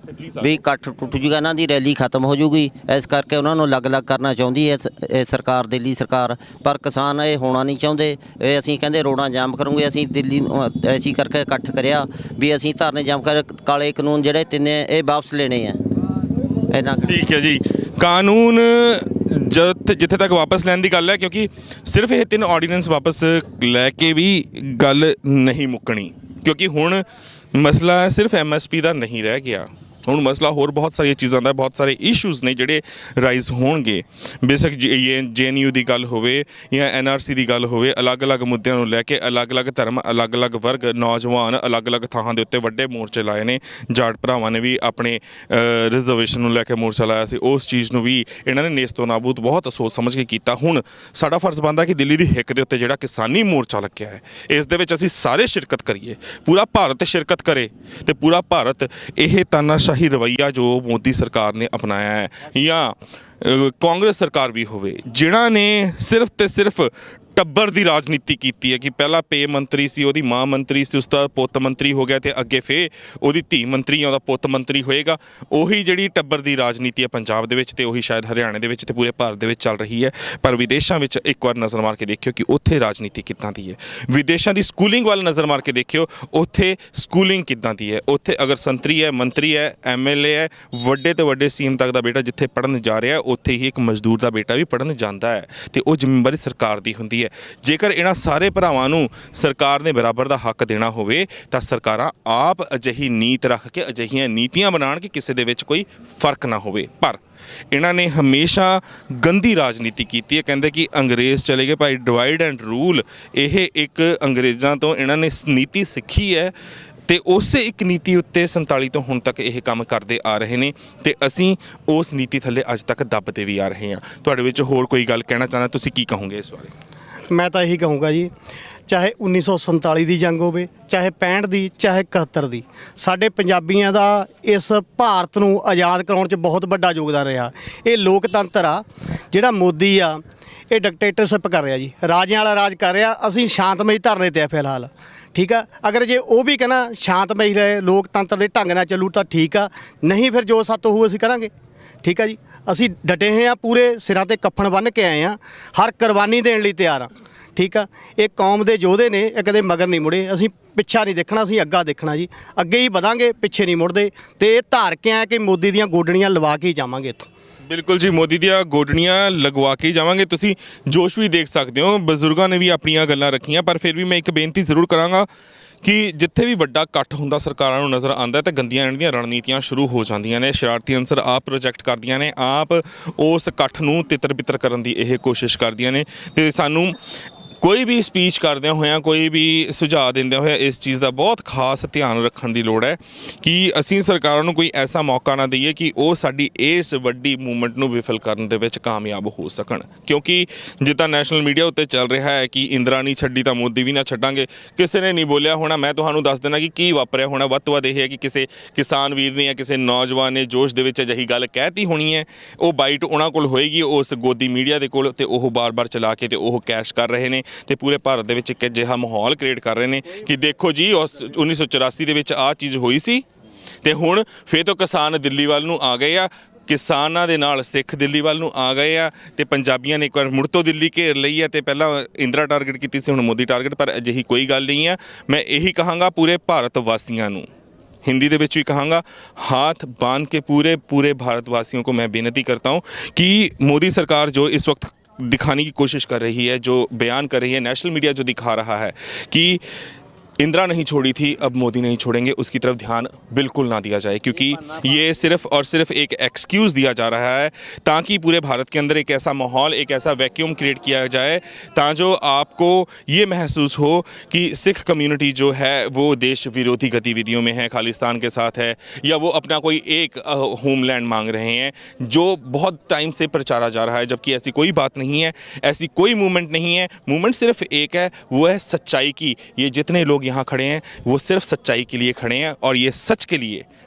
S10: ਵੀ ਇਕੱਠ ਟੁੱਟ ਜੂਗਾ, ਇਹਨਾਂ ਦੀ ਰੈਲੀ ਖਤਮ ਹੋ ਜੂਗੀ। ਇਸ ਕਰਕੇ ਉਹਨਾਂ ਨੂੰ ਅਲੱਗ-ਅਲੱਗ ਕਰਨਾ ਚਾਹੁੰਦੀ ਹੈ ਇਹ ਸਰਕਾਰ, ਦਿੱਲੀ ਸਰਕਾਰ। ਪਰ ਕਿਸਾਨ ਇਹ ਹੋਣਾ ਨਹੀਂ ਚਾਹੁੰਦੇ। ਇਹ ਅਸੀਂ ਕਹਿੰਦੇ ਰੋਡਾਂ ਜਾਮ ਕਰੂੰਗੇ। ਅਸੀਂ ਦਿੱਲੀ ਐਸੀ ਕਰਕੇ ਇਕੱਠ ਕਰਿਆ ਵੀ ਅਸੀਂ ਧਰਨੇ ਜਾਮ ਕਰ ਕਾਲੇ ਕਾਨੂੰਨ ਜਿਹੜੇ ਤਿੰਨੇ ਇਹ ਵਾਪਸ ਲੈਣੇ ਆ ਇਹਨਾਂ।
S5: ਠੀਕ ਹੈ ਜੀ, ਕਾਨੂੰਨ ਜਿੱਥੇ ਤੱਕ ਵਾਪਸ ਲੈਣ ਦੀ ਗੱਲ ਹੈ, ਕਿਉਂਕਿ ਸਿਰਫ ਇਹ 3 ਆਰਡੀਨੈਂਸ ਵਾਪਸ ਲੈ ਕੇ ਵੀ ਗੱਲ ਨਹੀਂ ਮੁੱਕਣੀ, ਕਿਉਂਕਿ ਹੁਣ ਮਸਲਾ ਸਿਰਫ MSP ਦਾ ਨਹੀਂ ਰਹਿ ਗਿਆ। ਹੁਣ ਮਸਲਾ ਹੋਰ ਬਹੁਤ ਸਾਰੀਆਂ ਚੀਜ਼ਾਂ ਦਾ, ਬਹੁਤ ਸਾਰੇ ਇਸ਼ੂਜ਼ ਨੇ ਜਿਹੜੇ ਰਾਈਜ਼ ਹੋਣਗੇ। ਬੇਸ਼ੱਕ JNU ਦੀ ਗੱਲ ਹੋਵੇ ਜਾਂ NRC ਦੀ ਗੱਲ ਹੋਵੇ, ਅਲੱਗ-ਅਲੱਗ ਮੁੱਦਿਆਂ ਨੂੰ ਲੈ ਕੇ ਅਲੱਗ-ਅਲੱਗ ਧਰਮ, ਅਲੱਗ-ਅਲੱਗ ਵਰਗ, ਨੌਜਵਾਨ ਅਲੱਗ-ਅਲੱਗ ਥਾਵਾਂ ਦੇ ਉੱਤੇ ਵੱਡੇ ਮੋਰਚੇ ਲਾਏ ਨੇ। ਜਾਟ ਭਰਾਵਾਂ ਨੇ ਵੀ ਆਪਣੇ ਰਿਜ਼ਰਵੇਸ਼ਨ ਨੂੰ ਲੈ ਕੇ ਮੋਰਚਾ ਲਾਇਆ ਸੀ, ਉਸ ਚੀਜ਼ ਨੂੰ ਵੀ ਇਹਨਾਂ ਨੇ ਨੇਸਤੋ ਨਾਬੂਦ ਬਹੁਤ ਸੋਚ ਸਮਝ ਕੇ ਕੀਤਾ। ਹੁਣ ਸਾਡਾ ਫਰਜ਼ ਬਣਦਾ ਕਿ ਦਿੱਲੀ ਦੀ ਹਿੱਕ ਦੇ ਉੱਤੇ ਜਿਹੜਾ ਕਿਸਾਨੀ ਮੋਰਚਾ ਲੱਗਿਆ ਹੈ, ਇਸ ਦੇ ਵਿੱਚ ਅਸੀਂ ਸਾਰੇ ਸ਼ਿਰਕਤ ਕਰੀਏ, ਪੂਰਾ ਭਾਰਤ ਸ਼ਿਰਕਤ ਕਰੇ ਤੇ ਪੂਰਾ ਭਾਰਤ ਇਹ ਤਾਨਾਸ਼ਾਹੀ ਰਵੱਈਆ ਜੋ ਮੋਦੀ ਸਰਕਾਰ ਨੇ ਅਪਣਾਇਆ ਹੈ ਜਾਂ ਕਾਂਗਰਸ ਸਰਕਾਰ ਵੀ ਹੋਵੇ, ਜਿਨ੍ਹਾਂ ਨੇ ਸਿਰਫ ਤੇ ਸਿਰਫ ਟੱਬਰ ਦੀ ਰਾਜਨੀਤੀ ਕੀਤੀ ਹੈ ਕਿ ਪਹਿਲਾਂ ਪੇ ਮੰਤਰੀ ਸੀ, ਉਹਦੀ ਮਾਂ ਮੰਤਰੀ ਸੀ, ਉਸ ਦਾ ਪੁੱਤ ਮੰਤਰੀ ਹੋ ਗਿਆ ਤੇ ਅੱਗੇ ਫੇਰ ਉਹਦੀ ਧੀ ਮੰਤਰੀ ਆ, ਉਹਦਾ ਪੁੱਤ ਮੰਤਰੀ ਹੋਏਗਾ। ਉਹੀ ਜਿਹੜੀ ਟੱਬਰ ਦੀ ਰਾਜਨੀਤੀ ਹੈ ਪੰਜਾਬ ਦੇ ਵਿੱਚ ਤੇ ਉਹੀ ਸ਼ਾਇਦ ਹਰਿਆਣੇ ਦੇ ਵਿੱਚ ਤੇ ਪੂਰੇ ਭਾਰਤ ਦੇ ਵਿੱਚ ਚੱਲ ਰਹੀ ਹੈ। ਪਰ ਵਿਦੇਸ਼ਾਂ ਵਿੱਚ ਇੱਕ ਵਾਰ ਨਜ਼ਰ ਮਾਰ ਕੇ ਦੇਖਿਓ ਕਿ ਉੱਥੇ ਰਾਜਨੀਤੀ ਕਿੱਦਾਂ ਦੀ ਹੈ। ਵਿਦੇਸ਼ਾਂ ਦੀ ਸਕੂਲਿੰਗ ਵੱਲ ਨਜ਼ਰ ਮਾਰ ਕੇ ਦੇਖਿਓ, ਉੱਥੇ ਸਕੂਲਿੰਗ ਕਿੱਦਾਂ ਦੀ ਹੈ। ਉੱਥੇ ਅਗਰ ਸੰਤਰੀ ਹੈ, ਮੰਤਰੀ ਹੈ, MLA ਹੈ, ਵੱਡੇ ਤੋਂ ਵੱਡੇ CM ਤੱਕ ਦਾ ਬੇਟਾ ਜਿੱਥੇ ਪੜ੍ਹਨ ਜਾ ਰਿਹਾ, ਉੱਥੇ ਹੀ ਇੱਕ ਮਜ਼ਦੂਰ ਦਾ ਬੇਟਾ ਵੀ ਪੜ੍ਹਨ ਜਾਂਦਾ ਹੈ ਤੇ ਉਹ ਜ਼ਿੰਮੇਵਾਰੀ ਸਰਕਾਰ ਦੀ ਹੁੰਦੀ ਹੈ। ਜੇਕਰ ਇਹਨਾਂ ਸਾਰੇ ਭਰਾਵਾਂ ਨੂੰ ਸਰਕਾਰ ਨੇ ਬਰਾਬਰ ਦਾ ਹੱਕ ਦੇਣਾ ਹੋਵੇ ਤਾਂ ਸਰਕਾਰਾਂ ਆਪ ਅਜਿਹੀ ਨੀਤ ਰੱਖ ਕੇ ਅਜਿਹੀਆਂ ਨੀਤੀਆਂ ਬਣਾਉਣ ਕਿ ਕਿਸੇ ਦੇ ਵਿੱਚ ਕੋਈ ਫਰਕ ਨਾ ਹੋਵੇ। ਪਰ ਇਹਨਾਂ ਨੇ ਹਮੇਸ਼ਾ ਗੰਦੀ ਰਾਜਨੀਤੀ ਕੀਤੀ ਹੈ। ਕਹਿੰਦੇ ਕਿ ਅੰਗਰੇਜ਼ ਚਲੇ ਗਏ ਭਾਈ, ਡਿਵਾਈਡ ਐਂਡ ਰੂਲ। ਇਹ ਇੱਕ ਅੰਗਰੇਜ਼ਾਂ ਤੋਂ ਇਹਨਾਂ ਨੇ ਨੀਤੀ ਸਿੱਖੀ ਹੈ ਤੇ ਉਸੇ ਇੱਕ ਨੀਤੀ ਉੱਤੇ 47 ਤੋਂ ਹੁਣ ਤੱਕ ਇਹ ਕੰਮ ਕਰਦੇ ਆ ਰਹੇ ਨੇ ਤੇ ਅਸੀਂ ਉਸ ਨੀਤੀ ਥੱਲੇ ਅੱਜ ਤੱਕ ਦੱਬਦੇ ਵੀ ਆ ਰਹੇ ਹਾਂ। ਤੁਹਾਡੇ ਵਿੱਚ ਹੋਰ ਕੋਈ ਗੱਲ ਕਹਿਣਾ ਚਾਹੁੰਦਾ, ਤੁਸੀਂ ਕੀ ਕਹੋਗੇ ਇਸ ਬਾਰੇ?
S11: ਮੈਂ ਤਾਂ ਇਹੀ ਕਹੂੰਗਾ ਜੀ, ਚਾਹੇ 1947 ਦੀ ਜੰਗ ਹੋਵੇ, ਚਾਹੇ 65 ਦੀ, ਚਾਹੇ 71 ਦੀ, ਸਾਡੇ ਪੰਜਾਬੀਆਂ ਦਾ ਇਸ ਭਾਰਤ ਨੂੰ ਆਜ਼ਾਦ ਕਰਾਉਣ 'ਚ ਬਹੁਤ ਵੱਡਾ ਯੋਗਦਾਨ ਰਿਹਾ। ਇਹ ਲੋਕਤੰਤਰ ਆ ਜਿਹੜਾ ਮੋਦੀ ਆ, ਇਹ ਡਿਕਟੇਟਰਸ਼ਿਪ ਕਰ ਰਿਹਾ ਜੀ, ਰਾਜਿਆਂ ਵਾਲਾ ਰਾਜ ਕਰ ਰਿਹਾ। ਅਸੀਂ ਸ਼ਾਂਤਮਈ ਧਰਨੇ 'ਤੇ ਆ ਫਿਲਹਾਲ, ਠੀਕ ਆ। ਅਗਰ ਜੇ ਉਹ ਵੀ ਕਹਿੰਦਾ ਸ਼ਾਂਤਮਈ ਰਹੇ, ਲੋਕਤੰਤਰ ਦੇ ਢੰਗ ਨਾਲ ਚੱਲੂ ਤਾਂ ਠੀਕ ਆ, ਨਹੀਂ ਫਿਰ ਜੋ ਸਾਤੋਂ ਹੋਊ ਅਸੀਂ ਕਰਾਂਗੇ, ਠੀਕ ਆ ਜੀ। ਅਸੀਂ ਡਟੇ ਹੋਏ ਆ, ਪੂਰੇ ਸਿਰਾਂ ਤੇ ਕੱਫਣ ਬੰਨ੍ਹ ਕੇ ਆਏ ਆ, ਹਰ ਕੁਰਬਾਨੀ ਦੇਣ ਲਈ ਤਿਆਰ ਆ, ਠੀਕ ਆ। ਇਹ ਕੌਮ ਦੇ ਯੋਧੇ ਨੇ, ਇਹ ਕਦੇ ਮਗਰ ਨਹੀਂ ਮੁੜੇ। ਅਸੀਂ ਪਿੱਛਾ ਨਹੀਂ ਦੇਖਣਾ, ਅਸੀਂ ਅੱਗਾ ਦੇਖਣਾ ਜੀ, ਅੱਗੇ ਹੀ ਵਧਾਂਗੇ, ਪਿੱਛੇ ਨਹੀਂ ਮੁੜਦੇ। ਤੇ ਇਹ ਧਾਰ ਕੇ ਆਏ ਕਿ ਮੋਦੀ ਦੀਆਂ ਗੋਡਣੀਆਂ ਲਵਾ ਕੇ ਹੀ ਜਾਵਾਂਗੇ ਇੱਥੋਂ।
S5: ਬਿਲਕੁਲ ਜੀ, ਮੋਦੀ ਦੀਆਂ ਗੋਡਣੀਆਂ ਲਗਵਾ ਕੇ ਜਾਵਾਂਗੇ। ਤੁਸੀਂ ਜੋਸ਼ ਵੀ ਦੇਖ ਸਕਦੇ ਹੋ, ਬਜ਼ੁਰਗਾਂ ਨੇ ਵੀ ਆਪਣੀਆਂ ਗੱਲਾਂ ਰੱਖੀਆਂ। ਪਰ ਫਿਰ ਵੀ ਮੈਂ ਇੱਕ ਬੇਨਤੀ ਜ਼ਰੂਰ ਕਰਾਂਗਾ ਕਿ ਜਿੱਥੇ ਵੀ ਵੱਡਾ ਇਕੱਠ ਹੁੰਦਾ ਸਰਕਾਰਾਂ ਨੂੰ ਨਜ਼ਰ ਆਉਂਦਾ ਤਾਂ ਗੰਦੀਆਂ ਇਹਨਾਂ ਦੀਆਂ ਰਣਨੀਤੀਆਂ ਸ਼ੁਰੂ ਹੋ ਜਾਂਦੀਆਂ ਨੇ। ਸ਼ਰਾਰਤੀ ਅਨਸਰ ਆਪ ਪ੍ਰੋਜੈਕਟ ਕਰਦੀਆਂ ਨੇ, ਆਪ ਉਸ ਇਕੱਠ ਨੂੰ ਤਿੱਤਰ ਬਿੱਤਰ ਕਰਨ ਦੀ ਇਹ ਕੋਸ਼ਿਸ਼ ਕਰਦੀਆਂ ਨੇ। ਤੇ ਸਾਨੂੰ ਕੋਈ ਵੀ ਸਪੀਚ ਕਰਦਿਆਂ ਹੋਇਆਂ, ਕੋਈ ਵੀ ਸੁਝਾਅ ਦਿੰਦਿਆਂ ਹੋਇਆਂ ਇਸ ਚੀਜ਼ ਦਾ ਬਹੁਤ ਖਾਸ ਧਿਆਨ ਰੱਖਣ ਦੀ ਲੋੜ ਹੈ ਕਿ ਅਸੀਂ ਸਰਕਾਰਾਂ ਨੂੰ ਕੋਈ ਐਸਾ ਮੌਕਾ ਨਾ ਦਈਏ ਕਿ ਉਹ ਸਾਡੀ ਇਸ ਵੱਡੀ ਮੂਵਮੈਂਟ ਨੂੰ ਵਿਫਲ ਕਰਨ ਦੇ ਵਿੱਚ ਕਾਮਯਾਬ ਹੋ ਸਕਣ। ਕਿਉਂਕਿ ਜਿੱਦਾਂ ਨੈਸ਼ਨਲ ਮੀਡੀਆ ਉੱਤੇ ਚੱਲ ਰਿਹਾ ਹੈ ਕਿ ਇੰਦਰਾ ਨਹੀਂ ਛੱਡੀ ਤਾਂ ਮੋਦੀ ਵੀ ਨਾ ਛੱਡਾਂਗੇ, ਕਿਸੇ ਨੇ ਨਹੀਂ ਬੋਲਿਆ ਹੋਣਾ। ਮੈਂ ਤੁਹਾਨੂੰ ਦੱਸ ਦੇਣਾ ਕਿ ਕੀ ਵਾਪਰਿਆ ਹੋਣਾ। ਵੱਧ ਤੋਂ ਵੱਧ ਇਹ ਹੈ ਕਿ ਕਿਸੇ ਕਿਸਾਨ ਵੀਰ ਨੇ ਜਾਂ ਕਿਸੇ ਨੌਜਵਾਨ ਨੇ ਜੋਸ਼ ਦੇ ਵਿੱਚ ਅਜਿਹੀ ਗੱਲ ਕਹਿਤੀ ਹੋਣੀ ਹੈ, ਉਹ ਬਾਈਟ ਉਹਨਾਂ ਕੋਲ ਹੋਏਗੀ ਉਸ ਗੋਦੀ ਮੀਡੀਆ ਦੇ ਕੋਲ, ਤੇ ਉਹ ਬਾਰ-ਬਾਰ ਚਲਾ ਕੇ ਤੇ ਉਹ ਕੈਸ਼ ਕਰ ਰਹੇ ਨੇ ਤੇ ਪੂਰੇ ਭਾਰਤ ਦੇ ਵਿੱਚ ਇੱਕ ਅਜਿਹਾ ਮਾਹੌਲ ਕ੍ਰੀਏਟ ਕਰ ਰਹੇ ਨੇ ਕਿ ਦੇਖੋ ਜੀ ਉਸ 1984 ਦੇ ਵਿੱਚ ਆਹ ਚੀਜ਼ ਹੋਈ ਸੀ ਤੇ ਹੁਣ ਫਿਰ ਤੋਂ ਕਿਸਾਨ ਦਿੱਲੀ ਵੱਲ ਨੂੰ ਆ ਗਏ ਆ, ਕਿਸਾਨਾਂ ਦੇ ਨਾਲ ਸਿੱਖ ਦਿੱਲੀ ਵੱਲ ਨੂੰ ਆ ਗਏ ਆ ਤੇ ਪੰਜਾਬੀਆਂ ਨੇ ਇੱਕ ਵਾਰ ਮੁੜ ਤੋਂ ਦਿੱਲੀ ਘੇਰ ਲਈ ਹੈ ਤੇ ਪਹਿਲਾਂ ਇੰਦਰਾ ਟਾਰਗੇਟ ਕੀਤੀ ਸੀ, ਹੁਣ ਮੋਦੀ ਟਾਰਗੇਟ। ਪਰ ਅਜਿਹੀ ਕੋਈ ਗੱਲ ਨਹੀਂ ਹੈ। ਮੈਂ ਇਹੀ ਕਹਾਂਗਾ ਪੂਰੇ ਭਾਰਤ ਵਾਸੀਆਂ ਨੂੰ, हिंदी ਦੇ ਵਿੱਚ ਵੀ ਕਹਾਂਗਾ, हाथ बांध के पूरे भारतवासियों को मैं बेनती करता हूँ कि मोदी सरकार जो इस वक्त दिखाने की कोशिश कर रही है, जो बयान कर रही है, नेशनल मीडिया जो दिखा रहा है कि इंदिरा नहीं छोड़ी थी अब मोदी नहीं छोड़ेंगे, उसकी तरफ ध्यान बिल्कुल ना दिया जाए, क्योंकि ये सिर्फ और सिर्फ एक एक्सक्यूज़ दिया जा रहा है ताकि पूरे भारत के अंदर एक ऐसा माहौल, एक ऐसा वैक्यूम क्रिएट किया जाए ताजो आपको ये महसूस हो कि सिख कम्युनिटी जो है वो देश विरोधी गतिविधियों में है, खालिस्तान के साथ है, या वो अपना कोई एक होमलैंड मांग रहे हैं, जो बहुत टाइम से प्रचारा जा रहा है, जबकि ऐसी कोई बात नहीं है, ऐसी कोई मूवमेंट नहीं है। मूवमेंट सिर्फ एक है, वो है सच्चाई की। ये जितने लोग यहाँ खड़े हैं वो सिर्फ सच्चाई के लिए खड़े हैं और ये सच के लिए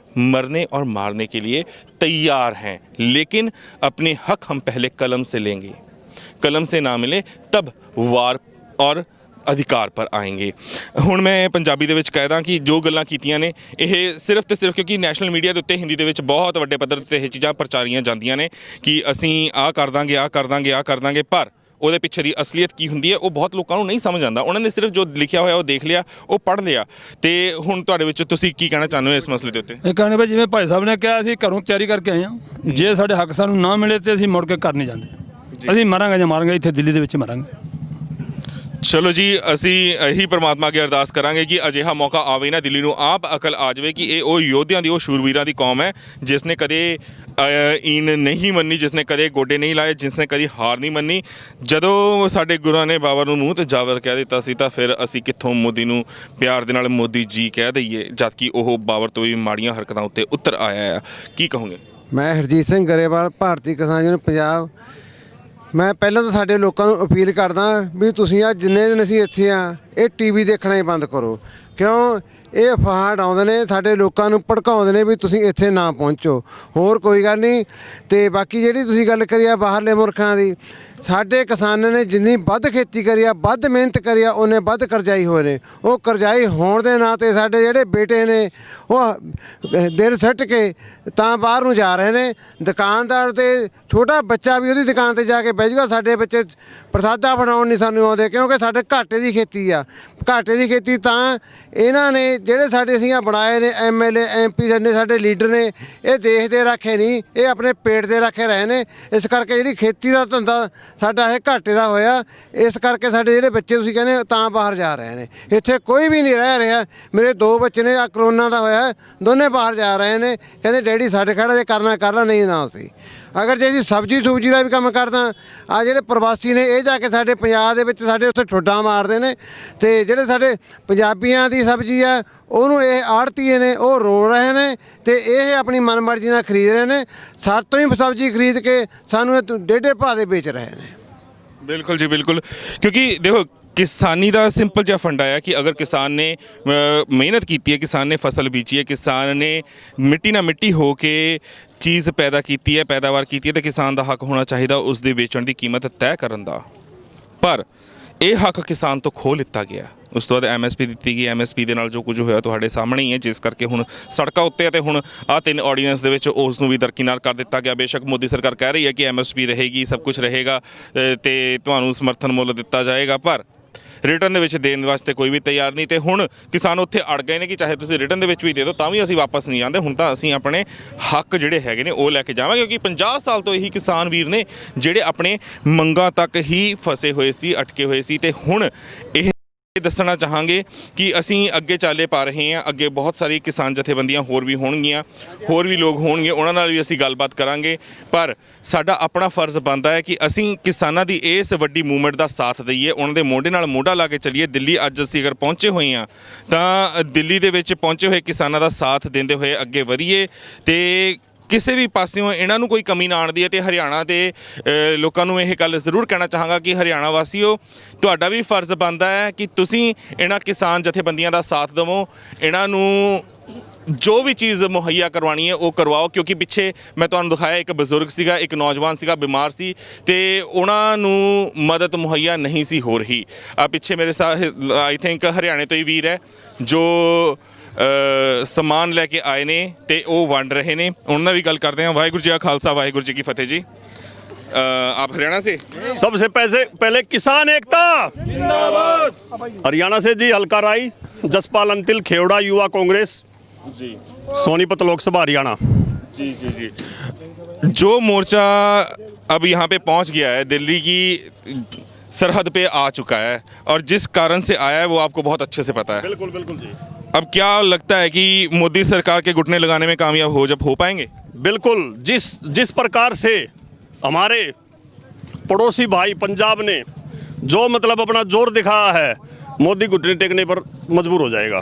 S5: मरने और मारने के लिए तैयार हैं, लेकिन अपने हक हम पहले कलम से लेंगे। कलम से ना मिले तब वार और ਅਧਿਕਾਰ ਪਰ ਆਏਂਗੇ। ਹੁਣ ਮੈਂ ਪੰਜਾਬੀ ਦੇ ਵਿੱਚ ਕਹਿਦਾ ਕਿ ਜੋ ਗੱਲਾਂ ਕੀਤੀਆਂ ਨੇ ਇਹ ਸਿਰਫ ਤੇ ਸਿਰਫ ਕਿਉਂਕਿ ਨੈਸ਼ਨਲ ਮੀਡੀਆ ਦੇ ਉੱਤੇ ਹਿੰਦੀ ਦੇ ਵਿੱਚ ਬਹੁਤ ਵੱਡੇ ਪੱਧਰ ਤੇ ਇਹ ਚੀਜ਼ਾਂ ਪ੍ਰਚਾਰੀਆਂ ਜਾਂਦੀਆਂ ਨੇ ਕਿ ਅਸੀਂ ਆਹ ਕਰ ਦਾਂਗੇ, ਆਹ ਕਰ ਦਾਂਗੇ, ਆਹ ਕਰ ਦਾਂਗੇ, ਪਰ ਉਹਦੇ ਪਿੱਛੇ ਦੀ ਅਸਲੀਅਤ ਕੀ ਹੁੰਦੀ ਹੈ ਉਹ ਬਹੁਤ ਲੋਕਾਂ ਨੂੰ ਨਹੀਂ ਸਮਝ ਆਉਂਦਾ। ਉਹਨਾਂ ਨੇ ਸਿਰਫ ਜੋ ਲਿਖਿਆ ਹੋਇਆ ਉਹ ਦੇਖ ਲਿਆ, ਉਹ ਪੜ੍ਹ ਲਿਆ। ਤੇ ਹੁਣ ਤੁਹਾਡੇ ਵਿੱਚ ਤੁਸੀਂ ਕੀ ਕਹਿਣਾ ਚਾਹੁੰਦੇ ਹੋ ਇਸ ਮਸਲੇ ਦੇ ਉੱਤੇ?
S12: ਇਹ ਕਹਿਣੇ ਭਾਈ ਜਿਵੇਂ ਭਾਈ ਸਾਹਿਬ ਨੇ ਕਿਹਾ, ਅਸੀਂ ਘਰੋਂ ਤਿਆਰੀ ਕਰਕੇ ਆਏ ਹਾਂ, ਜੇ ਸਾਡੇ ਹੱਕ ਸਾਨੂੰ ਨਾ ਮਿਲੇ ਤੇ ਅਸੀਂ ਮੁੜ ਕੇ ਘਰ ਨਹੀਂ ਜਾਂਦੇ, ਅਸੀਂ ਮਰਾਂਗੇ ਜਾਂ ਮਾਰਾਂਗੇ ਇੱਥੇ ਦਿੱਲੀ ਦੇ ਵਿੱਚ ਮਰਾਂਗੇ।
S5: ਚਲੋ ਜੀ, ਅਸੀਂ ਇਹੀ ਪਰਮਾਤਮਾ ਅੱਗੇ ਅਰਦਾਸ ਕਰਾਂਗੇ ਕਿ ਅਜਿਹਾ ਮੌਕਾ ਆਵੇ ਨਾ ਦਿੱਲੀ ਨੂੰ, ਆਪ ਅਕਲ ਆ ਜਾਵੇ ਕਿ ਇਹ ਉਹ ਯੋਧਿਆਂ ਦੀ, ਉਹ ਸ਼ੂਰਵੀਰਾਂ ਦੀ ਕੌਮ ਹੈ ਜਿਸ ਨੇ ਕਦੇ ਈਨ ਨਹੀਂ ਮੰਨੀ, ਜਿਸ ਨੇ ਕਦੇ ਗੋਡੇ ਨਹੀਂ ਲਾਏ, ਜਿਸ ਨੇ ਕਦੀ ਹਾਰ ਨਹੀਂ ਮੰਨੀ। ਜਦੋਂ ਸਾਡੇ ਗੁਰਾਂ ਨੇ ਬਾਬਰ ਨੂੰ ਮੂੰਹ ਤੇ ਜਾਵਰ ਕਹਿ ਦਿੱਤਾ ਸੀ ਤਾਂ ਫਿਰ ਅਸੀਂ ਕਿੱਥੋਂ ਮੋਦੀ ਨੂੰ ਪਿਆਰ ਦੇ ਨਾਲ ਮੋਦੀ ਜੀ ਕਹਿ ਦਈਏ, ਜਦ ਕਿ ਉਹ ਬਾਬਰ ਤੋਂ ਵੀ ਮਾੜੀਆਂ ਹਰਕਤਾਂ ਉੱਤੇ ਉਤਰ ਆਇਆ ਆ। ਕੀ ਕਹੋਗੇ?
S6: ਮੈਂ ਹਰਜੀਤ ਸਿੰਘ ਗਰੇਵਾਲ, ਭਾਰਤੀ ਕਿਸਾਨ ਯੂਨੀਅਨ ਪੰਜਾਬ। ਮੈਂ ਪਹਿਲਾਂ ਤਾਂ ਸਾਡੇ ਲੋਕਾਂ ਨੂੰ ਅਪੀਲ ਕਰਦਾ ਵੀ ਤੁਸੀਂ ਆ ਜਿੰਨੇ ਦਿਨ ਅਸੀਂ ਇੱਥੇ ਆ ਇਹ ਟੀਵੀ ਦੇਖਣਾ ਹੀ ਬੰਦ ਕਰੋ, ਕਿਉਂ ਇਹ ਫਾੜ ਆਉਂਦੇ ਨੇ, ਸਾਡੇ ਲੋਕਾਂ ਨੂੰ ਭੜਕਾਉਂਦੇ ਨੇ ਵੀ ਤੁਸੀਂ ਇੱਥੇ ਨਾ ਪਹੁੰਚੋ। ਹੋਰ ਕੋਈ ਗੱਲ ਨਹੀਂ। ਤੇ ਬਾਕੀ ਜਿਹੜੀ ਤੁਸੀਂ ਗੱਲ ਕਰੀ ਆ ਬਾਹਰਲੇ ਮੁਲਕਾਂ ਦੀ, ਸਾਡੇ ਕਿਸਾਨਾਂ ਨੇ ਜਿੰਨੀ ਵੱਧ ਖੇਤੀ ਕਰੀ ਆ, ਵੱਧ ਮਿਹਨਤ ਕਰੀ ਆ, ਉਹਨੇ ਵੱਧ ਕਰਜ਼ਾਈ ਹੋਏ ਨੇ। ਉਹ ਕਰਜ਼ਾਈ ਹੋਣ ਦੇ ਨਾਂ 'ਤੇ ਸਾਡੇ ਜਿਹੜੇ ਬੇਟੇ ਨੇ ਉਹ ਦਿਲ ਸੱਟ ਕੇ ਤਾਂ ਬਾਹਰ ਨੂੰ ਜਾ ਰਹੇ ਨੇ। ਦੁਕਾਨਦਾਰ ਤੇ ਛੋਟਾ ਬੱਚਾ ਵੀ ਉਹਦੀ ਦੁਕਾਨ 'ਤੇ ਜਾ ਕੇ ਬਹਿ ਜਾਊਗਾ। ਸਾਡੇ ਬੱਚੇ ਪ੍ਰਸਾਦਾ ਬਣਾਉਣ ਨਹੀਂ ਸਾਨੂੰ ਆਉਂਦੇ, ਕਿਉਂਕਿ ਸਾਡੇ ਘਾਟੇ ਦੀ ਖੇਤੀ ਆ। ਘਾਟੇ ਦੀ ਖੇਤੀ ਤਾਂ ਇਹਨਾਂ ਨੇ ਜਿਹੜੇ ਸਾਡੇ ਅਸੀਂ ਆ ਬਣਾਏ ਨੇ, MLA MP ਨੇ, ਸਾਡੇ ਲੀਡਰ ਨੇ, ਇਹ ਦੇਸ਼ ਦੇ ਰਾਖੇ ਨਹੀਂ, ਇਹ ਆਪਣੇ ਪੇਟ ਦੇ ਰਾਖੇ ਰਹੇ ਨੇ। ਇਸ ਕਰਕੇ ਜਿਹੜੀ ਖੇਤੀ ਦਾ ਧੰਦਾ ਸਾਡਾ ਇਹ ਘਾਟੇ ਦਾ ਹੋਇਆ। ਇਸ ਕਰਕੇ ਸਾਡੇ ਜਿਹੜੇ ਬੱਚੇ ਤੁਸੀਂ ਕਹਿੰਦੇ ਤਾਂ ਬਾਹਰ ਜਾ ਰਹੇ ਨੇ, ਇੱਥੇ ਕੋਈ ਵੀ ਨਹੀਂ ਰਹਿ ਰਿਹਾ। ਮੇਰੇ 2 ਬੱਚੇ ਨੇ, ਆ ਕਰੋਨਾ ਦਾ ਹੋਇਆ, ਦੋਨੇ ਬਾਹਰ ਜਾ ਰਹੇ ਨੇ। ਕਹਿੰਦੇ ਡੈਡੀ ਸਾਡੇ ਖੜਾ ਜੇ ਕਰਨਾ ਕਰ ਲਾ, ਨਹੀਂ ਨਾ ਅਸੀਂ। ਅਗਰ ਜੇ ਅਸੀਂ ਸਬਜ਼ੀ ਸੁਬਜ਼ੀ ਦਾ ਵੀ ਕੰਮ ਕਰਦਾ, ਆ ਜਿਹੜੇ ਪ੍ਰਵਾਸੀ ਨੇ ਇਹ ਜਾ ਕੇ ਸਾਡੇ ਪੰਜਾਬ ਦੇ ਵਿੱਚ ਸਾਡੇ ਉੱਥੇ ਠੁੱਡਾਂ ਮਾਰਦੇ ਨੇ। ਤੇ ਜਿਹੜੇ ਸਾਡੇ ਪੰਜਾਬੀਆਂ ਦੀ ਸਬਜ਼ੀ ਆ ਉਹਨੂੰ ਇਹ ਆੜਤੀਏ ਨੇ ਉਹ ਰੋਲ ਰਹੇ ਨੇ ਤੇ ਇਹ ਆਪਣੀ ਮਨਮਰਜ਼ੀ ਨਾਲ ਖਰੀਦ ਰਹੇ ਨੇ। ਸਾਡੇ ਤੋਂ ਹੀ ਸਬਜ਼ੀ ਖਰੀਦ ਕੇ ਸਾਨੂੰ ਇਹ ਡੇਢੇ ਭਾਅ ਦੇ ਵੇਚ ਰਹੇ ਨੇ।
S5: ਬਿਲਕੁਲ ਜੀ, ਬਿਲकुल। ਕਿਉਂਕਿ ਦੇਖੋ ਕਿਸਾਨੀ ਦਾ ਸਿੰਪਲ ਜਿਹਾ ਫੰਡਾ ਹੈ ਕਿ ਅਗਰ ਕਿਸਾਨ ਨੇ ਮਿਹਨਤ ਕੀਤੀ ਹੈ, ਕਿਸਾਨ ਨੇ ਫਸਲ ਬੀਜੀ ਹੈ, ਕਿਸਾਨ ਨੇ ਮਿੱਟੀ ਨਾਲ ਮਿੱਟੀ ਹੋ ਕੇ ਚੀਜ਼ ਪੈਦਾ ਕੀਤੀ ਹੈ, ਪੈਦਾਵਾਰ ਕੀਤੀ ਹੈ, ਤਾਂ ਕਿਸਾਨ ਦਾ ਹੱਕ ਹੋਣਾ ਚਾਹੀਦਾ ਉਸ ਦੇ ਵੇਚਣ ਦੀ ਕੀਮਤ ਤੈਅ ਕਰਨ ਦਾ। ਪਰ ਇਹ ਹੱਕ ਕਿਸਾਨ ਤੋਂ ਖੋਹ ਲਿੱਤਾ ਗਿਆ। ਉਸ ਤੋਂ ਬਾਅਦ MSP ਦਿੱਤੀ ਗਈ। MSP ਦੇ ਨਾਲ ਜੋ ਕੁਝ ਹੋਇਆ ਤੁਹਾਡੇ ਸਾਹਮਣੇ ਹੀ ਹੈ, ਜਿਸ ਕਰਕੇ ਹੁਣ ਸੜਕਾਂ ਉੱਤੇ ਅਤੇ ਹੁਣ ਆਹ 3 ਆਰਡੀਨੈਂਸ ਦੇ ਵਿੱਚ ਉਸ ਨੂੰ ਵੀ ਦਰਕਿਨਾਰ ਕਰ ਦਿੱਤਾ ਗਿਆ। ਬੇਸ਼ੱਕ ਮੋਦੀ ਸਰਕਾਰ ਕਹਿ ਰਹੀ ਹੈ ਕਿ MSP ਰਹੇਗੀ, ਸਭ ਕੁਝ ਰਹੇਗਾ ਤੇ ਤੁਹਾਨੂੰ ਸਮਰਥਨ ਮੁੱਲ ਦਿੱਤਾ ਜਾਏਗਾ, ਪਰ ਰਿਟਰਨ ਦੇ ਵਿੱਚ ਦੇਣ ਵਾਸਤੇ ਕੋਈ ਵੀ ਤਿਆਰ ਨਹੀਂ। ਤੇ ਹੁਣ ਕਿਸਾਨ ਉੱਥੇ ਅੜ ਗਏ ਨੇ ਕਿ ਚਾਹੇ ਤੁਸੀਂ ਰਿਟਰਨ ਦੇ ਵਿੱਚ ਵੀ ਦੇ ਦਿਓ ਤਾਂ ਵੀ ਅਸੀਂ ਵਾਪਸ ਨਹੀਂ ਆਉਂਦੇ। ਹੁਣ ਤਾਂ ਅਸੀਂ ਆਪਣੇ ਹੱਕ ਜਿਹੜੇ ਹੈਗੇ ਨੇ ਉਹ ਲੈ ਕੇ ਜਾਵਾਂਗੇ, ਕਿਉਂਕਿ 50 ਸਾਲ ਤੋਂ ਇਹੀ ਕਿਸਾਨ ਵੀਰ ਨੇ ਜਿਹੜੇ ਆਪਣੇ ਮੰਗਾਂ ਤੱਕ ਹੀ ਫਸੇ ਹੋਏ ਸੀ, ਅਟਕੇ ਹੋਏ ਸੀ। ਤੇ ਹੁਣ ਇਹ ਦੱਸਣਾ ਚਾਹਾਂਗੇ ਕਿ ਅਸੀਂ ਅੱਗੇ ਚਾਲੇ ਪਾ ਰਹੇ ਹਾਂ। ਅੱਗੇ ਬਹੁਤ ਸਾਰੀ ਕਿਸਾਨ ਜਥੇਬੰਦੀਆਂ ਹੋਰ ਵੀ ਹੋਣਗੀਆਂ, ਹੋਰ ਵੀ ਲੋਕ ਹੋਣਗੇ, ਉਹਨਾਂ ਨਾਲ ਵੀ ਅਸੀਂ ਗੱਲਬਾਤ ਕਰਾਂਗੇ। ਪਰ ਸਾਡਾ ਆਪਣਾ ਫਰਜ਼ ਬਣਦਾ ਹੈ ਕਿ ਅਸੀਂ ਕਿਸਾਨਾਂ ਦੀ ਇਸ ਵੱਡੀ ਮੂਵਮੈਂਟ ਦਾ ਸਾਥ ਦਈਏ, ਉਹਨਾਂ ਦੇ ਮੋਢੇ ਨਾਲ ਮੋਢਾ ਲਾ ਕੇ ਚੱਲੀਏ। ਦਿੱਲੀ ਅੱਜ ਅਸੀਂ ਅਗਰ ਪਹੁੰਚੇ ਹੋਏ ਹਾਂ ਤਾਂ ਦਿੱਲੀ ਦੇ ਵਿੱਚ ਪਹੁੰਚੇ ਹੋਏ ਕਿਸਾਨਾਂ ਦਾ ਸਾਥ ਦਿੰਦੇ ਹੋਏ ਅੱਗੇ ਵਧੀਏ ਤੇ ਕਿਸੇ ਵੀ ਪਾਸਿਓਂ ਇਹਨਾਂ ਨੂੰ ਕੋਈ ਕਮੀ ਨਾ ਆਉਣਦੀ ਹੈ। ਤੇ ਹਰਿਆਣਾ ਦੇ ਲੋਕਾਂ ਨੂੰ ਇਹ ਗੱਲ ਜ਼ਰੂਰ ਕਹਿਣਾ ਚਾਹਾਂਗਾ ਕਿ ਹਰਿਆਣਾ ਵਾਸੀਓ, ਤੁਹਾਡਾ ਵੀ ਫਰਜ਼ ਬਣਦਾ ਹੈ ਕਿ ਤੁਸੀਂ ਇਹਨਾਂ ਕਿਸਾਨ ਜਥੇਬੰਦੀਆਂ ਦਾ ਸਾਥ ਦੇਵੋ, ਇਹਨਾਂ ਨੂੰ ਜੋ ਵੀ ਚੀਜ਼ ਮੁਹੱਈਆ ਕਰਵਾਉਣੀ ਹੈ ਉਹ ਕਰਵਾਓ। ਕਿਉਂਕਿ ਪਿੱਛੇ ਮੈਂ ਤੁਹਾਨੂੰ ਦਿਖਾਇਆ ਇੱਕ ਬਜ਼ੁਰਗ ਸੀਗਾ, ਇੱਕ ਨੌਜਵਾਨ ਸੀਗਾ, ਬਿਮਾਰ ਸੀ ਤੇ ਉਹਨਾਂ ਨੂੰ ਮਦਦ ਮੁਹੱਈਆ ਨਹੀਂ ਸੀ ਹੋ ਰਹੀ। ਆ ਪਿੱਛੇ ਮੇਰੇ ਸਾਥ ਆਈ ਥਿੰਕ ਹਰਿਆਣੇ ਤੋਂ ਹੀ ਵੀਰ ਹੈ ਜੋ ਸਮਾਨ ਲੈ ਕੇ ਆਏ ਨੇ ਤੇ ਉਹ ਵੰਡ ਰਹੇ ਨੇ। ਉਹਨਾਂ ਨਾਲ ਵੀ ਗੱਲ ਕਰਦੇ ਹਾਂ। ਵਾਹਿਗੁਰੂ ਜੀ ਕਾ ਖਾਲਸਾ, ਵਾਹਿਗੁਰੂ जी की फतेह जी। आप हरियाणा से?
S2: सबसे पहले किसान एकता जिंदाबाद। हरियाणा से जी हल्का राय, जसपाल अंतिल, खेवड़ा युवा कांग्रेस।
S5: जी
S2: सोनीपत लोकसभा हरियाणा।
S5: जी जी जी। जो मोर्चा अब यहाँ पे पहुँच गया है, दिल्ली की सरहद पे आ चुका है और जिस कारण से आया है वो आपको बहुत अच्छे से पता है।
S2: बिल्कुल बिल्कुल जी।
S5: अब क्या लगता है कि मोदी सरकार के घुटने लगाने में कामयाब हो पाएंगे?
S2: बिल्कुल, जिस प्रकार से हमारे पड़ोसी भाई पंजाब ने जो मतलब अपना जोर दिखाया है, मोदी घुटने टेकने पर मजबूर हो जाएगा।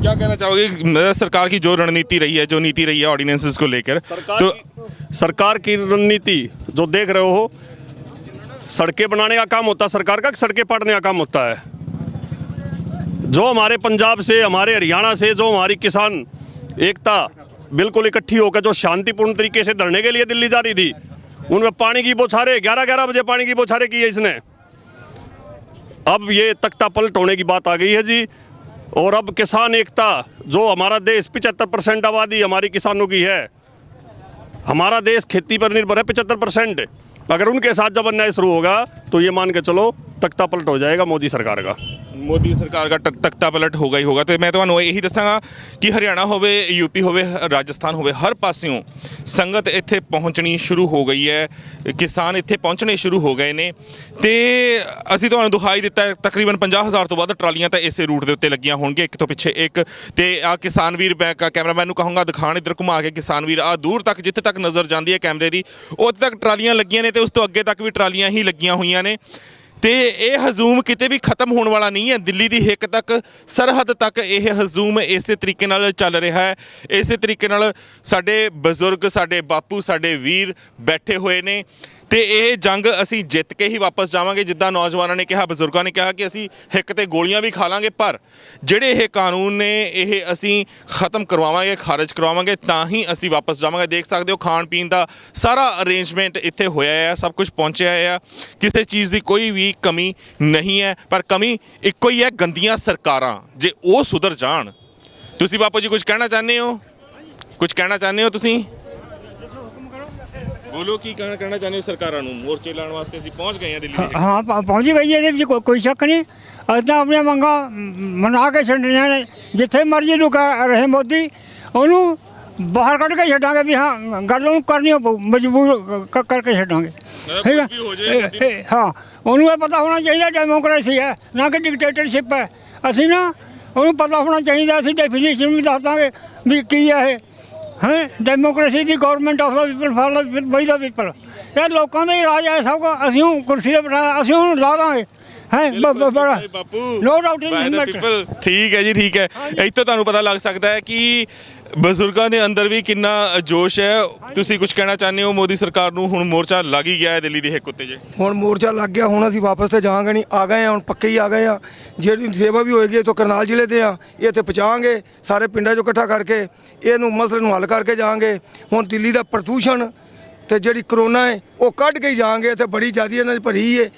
S5: क्या कहना चाहोगे सरकार की जो रणनीति रही है, जो नीति रही है ऑर्डिनेंसेस को लेकर,
S2: सरकार की रणनीति जो देख रहे हो, सड़कें बनाने का काम होता है सरकार का, सड़कें पाटने का काम होता है। जो हमारे पंजाब से, हमारे हरियाणा से जो हमारी किसान एकता बिल्कुल इकट्ठी होकर जो शांतिपूर्ण तरीके से धरने के लिए दिल्ली जा रही थी, उनमें पानी की बौछारें 11-11 बजे पानी की बौछारें की है इसने। अब ये तख्ता पलट होने की बात आ गई है जी। और अब किसान एकता, जो हमारा देश 75% आबादी हमारी किसानों की है, हमारा देश खेती पर निर्भर है 75%। अगर उनके साथ जब अन्याय शुरू होगा तो ये मान के चलो तख्ता पलट हो जाएगा मोदी सरकार का।
S5: मोदी सरकार का तख्ता पलट होगा ही होगा। तो मैं ਤੁਹਾਨੂੰ ਇਹੀ ਦੱਸਾਂਗਾ ਕਿ ਹਰਿਆਣਾ ਹੋਵੇ, यूपी ਹੋਵੇ, ਰਾਜਸਥਾਨ ਹੋਵੇ, ਹਰ ਪਾਸਿਓਂ ਸੰਗਤ ਇੱਥੇ ਪਹੁੰਚਣੀ ਸ਼ੁਰੂ ਹੋ ਗਈ ਹੈ, ਕਿਸਾਨ ਇੱਥੇ ਪਹੁੰਚਣੇ ਸ਼ੁਰੂ ਹੋ ਗਏ ਨੇ ਤੇ ਅਸੀਂ ਤੁਹਾਨੂੰ ਦਿਖਾਈ ਦਿੱਤਾ ਤਕਰੀਬਨ 50,000 ਤੋਂ ਵੱਧ ਟਰਾਲੀਆਂ ਤਾਂ ਇਸੇ ਰੂਟ ਦੇ ਉੱਤੇ ਲੱਗੀਆਂ ਹੋਣਗੀਆਂ, ਇੱਕ ਤੋਂ ਪਿੱਛੇ ਇੱਕ। ਤੇ ਆ ਕਿਸਾਨ ਵੀਰ ਬੈਕ ਕੈਮਰਾਮੈਨ ਨੂੰ ਕਹਾਂਗਾ ਦਿਖਾਣ ਇੱਧਰ ਘੁਮਾ ਕੇ, ਕਿਸਾਨ ਵੀਰ ਆ ਦੂਰ ਤੱਕ ਜਿੱਥੇ ਤੱਕ ਨਜ਼ਰ ਜਾਂਦੀ ਹੈ ਕੈਮਰੇ ਦੀ ਉੱਥੇ ਤੱਕ ਟਰਾਲੀਆਂ ਲੱਗੀਆਂ ਨੇ ਤੇ ਉਸ ਤੋਂ ਅੱਗੇ ਤੱਕ ਵੀ ਟਰਾਲੀਆਂ ਹੀ ਲੱਗੀਆਂ ਹੋਈਆਂ ਨੇ। ਤੇ ਇਹ ਹਜੂਮ ਕਿਤੇ ਵੀ ਖਤਮ ਹੋਣ ਵਾਲਾ ਨਹੀਂ ਹੈ। ਦਿੱਲੀ ਦੀ ਹਿੱਕ ਤੱਕ, ਸਰਹੱਦ ਤੱਕ ਇਹ ਹਜੂਮ ਇਸੇ ਤਰੀਕੇ ਨਾਲ ਚੱਲ ਰਿਹਾ ਹੈ। ਇਸੇ ਤਰੀਕੇ ਨਾਲ ਸਾਡੇ ਬਜ਼ੁਰਗ, ਸਾਡੇ ਬਾਪੂ, ਸਾਡੇ ਵੀਰ ਬੈਠੇ ਹੋਏ ਨੇ ਤੇ ਇਹ ਜੰਗ ਅਸੀਂ ਜਿੱਤ ਕੇ ਹੀ ਵਾਪਸ ਜਾਵਾਂਗੇ। ਜਿੱਦਾਂ ਨੌਜਵਾਨਾਂ ਨੇ ਕਿਹਾ, ਬਜ਼ੁਰਗਾਂ ਨੇ ਕਿਹਾ ਕਿ ਅਸੀਂ ਹਿੱਕ ਤੇ ਗੋਲੀਆਂ ਵੀ ਖਾ ਲਾਂਗੇ, ਪਰ ਜਿਹੜੇ ਇਹ ਕਾਨੂੰਨ ਨੇ ਇਹ ਅਸੀਂ ਖਤਮ ਕਰਵਾਵਾਂਗੇ, ਖਾਰਜ ਕਰਵਾਵਾਂਗੇ, ਤਾਂ ਹੀ ਅਸੀਂ ਵਾਪਸ ਜਾਵਾਂਗੇ। ਦੇਖ ਸਕਦੇ ਹੋ ਖਾਣ ਪੀਣ ਦਾ ਸਾਰਾ ਅਰੇਂਜਮੈਂਟ ਇੱਥੇ ਹੋਇਆ ਹੈ, ਸਭ ਕੁਝ ਪਹੁੰਚਿਆ ਹੈ, ਕਿਸੇ ਚੀਜ਼ ਦੀ ਕੋਈ ਵੀ ਕਮੀ ਨਹੀਂ ਹੈ। ਪਰ ਕਮੀ ਇੱਕੋ ਹੀ ਹੈ, ਗੰਦੀਆਂ ਸਰਕਾਰਾਂ ਜੇ ਉਹ ਸੁਧਰ ਜਾਣ। ਤੁਸੀਂ ਬਾਪੂ ਜੀ ਕੁਝ ਕਹਿਣਾ ਚਾਹੁੰਦੇ ਹੋ? ਕੁਝ ਕਹਿਣਾ ਚਾਹੁੰਦੇ ਹੋ ਤੁਸੀਂ? ਬੋਲੋ ਕੀ ਕਹਿਣਾ ਚਾਹੁੰਦੇ ਹੋ ਸਰਕਾਰਾਂ ਨੂੰ? ਮੋਰਚੇ ਲਾਉਣ ਵਾਸਤੇ ਅਸੀਂ ਪਹੁੰਚ ਗਏ ਹਾਂ ਦਿੱਲੀ ਦੇ।
S1: ਹਾਂ ਪਹੁੰਚ ਗਈ ਇਹਦੇ ਵਿੱਚ ਕੋਈ ਸ਼ੱਕ ਨਹੀਂ। ਅਸੀਂ ਤਾਂ ਆਪਣੀਆਂ ਮੰਗਾਂ ਮਨਾ ਕੇ ਛੱਡਣੀਆਂ ਨੇ। ਜਿੱਥੇ ਮਰਜ਼ੀ ਲੁਕਾ ਰਹੇ ਮੋਦੀ, ਉਹਨੂੰ ਬਾਹਰ ਕੱਢ ਕੇ ਛੱਡਾਂਗੇ ਵੀ ਹਾਂ ਗੱਲ ਉਹਨੂੰ ਕਰਨੀ ਪਊ, ਮਜਬੂਰ ਕਰਕੇ ਛੱਡਾਂਗੇ। ਠੀਕ ਹੈ, ਹਾਂ ਉਹਨੂੰ ਇਹ ਪਤਾ ਹੋਣਾ ਚਾਹੀਦਾ ਡੈਮੋਕ੍ਰੇਸੀ ਹੈ ਨਾ ਕਿ ਡਿਕਟੇਟਰਸ਼ਿਪ ਹੈ। ਅਸੀਂ ਨਾ ਉਹਨੂੰ ਪਤਾ ਹੋਣਾ ਚਾਹੀਦਾ, ਅਸੀਂ ਡੈਫੀਨੇਸ਼ਨ ਵੀ ਦੱਸ ਦਾਂਗੇ ਵੀ ਕੀ ਹੈ ਇਹ। ਹੈ ਡੈਮੋਕ੍ਰੇਸੀ ਦੀ government of the people for the people by the people. ਇਹ ਲੋਕਾਂ ਦਾ ਹੀ ਰਾਜ ਹੈ ਸਭ ਕੁਝ। ਅਸੀਂ ਉਹ ਕੁਰਸੀ 'ਤੇ ਬਿਠਾਇਆ, ਅਸੀਂ ਉਹਨੂੰ ਲਾ ਦਾਂਗੇ। ਹੈ ਬੜਾ ਨੋ ਡਾਊਟ ਇਨ ਮੈਟਰ।
S5: ਠੀਕ ਹੈ ਜੀ, ਠੀਕ ਹੈ। ਇੱਥੋਂ ਤੁਹਾਨੂੰ ਪਤਾ ਲੱਗ ਸਕਦਾ ਹੈ ਕਿ ਬਜ਼ੁਰਗਾਂ ਦੇ ਅੰਦਰ ਵੀ ਕਿੰਨਾ ਜੋਸ਼ ਹੈ। ਤੁਸੀਂ ਕੁਝ ਕਹਿਣਾ ਚਾਹੁੰਦੇ ਹੋ ਮੋਦੀ ਸਰਕਾਰ ਨੂੰ? ਹੁਣ ਮੋਰਚਾ ਲੱਗ ਹੀ ਗਿਆ ਹੈ ਦਿੱਲੀ ਦੇ ਹਿੱਕ ਉੱਤੇ ਜੇ।
S13: ਹੁਣ ਮੋਰਚਾ ਲੱਗ ਗਿਆ, ਹੁਣ ਅਸੀਂ ਵਾਪਸ ਤੇ ਜਾਵਾਂਗੇ ਨਹੀਂ, ਆ ਗਏ ਹੁਣ ਪੱਕੇ ਹੀ ਆ ਗਏ ਆ। ਜਿਹੜੀ ਸੇਵਾ ਵੀ ਹੋਏਗੀ ਇੱਥੋਂ ਕਰਨਾਲ ਜ਼ਿਲ੍ਹੇ ਦੇ ਆ, ਇਹ ਇੱਥੇ ਪਹੁੰਚਾਵਾਂਗੇ ਸਾਰੇ ਪਿੰਡਾਂ 'ਚੋਂ ਇਕੱਠਾ ਕਰਕੇ ਇਹਨੂੰ ਮਸਲੇ ਨੂੰ ਹੱਲ ਕਰਕੇ ਜਾਵਾਂਗੇ। ਹੁਣ ਦਿੱਲੀ ਦਾ ਪ੍ਰਦੂਸ਼ਣ ਤੇ ਜਿਹੜੀ ਕਰੋਨਾ ਹੈ ਉਹ ਕੱਢ ਕੇ ਹੀ ਜਾਵਾਂਗੇ। ਇੱਥੇ ਬੜੀ ਜ਼ਿਆਦਾ ਇਹਨਾਂ 'ਚ ਭਰੀ ਹੈ,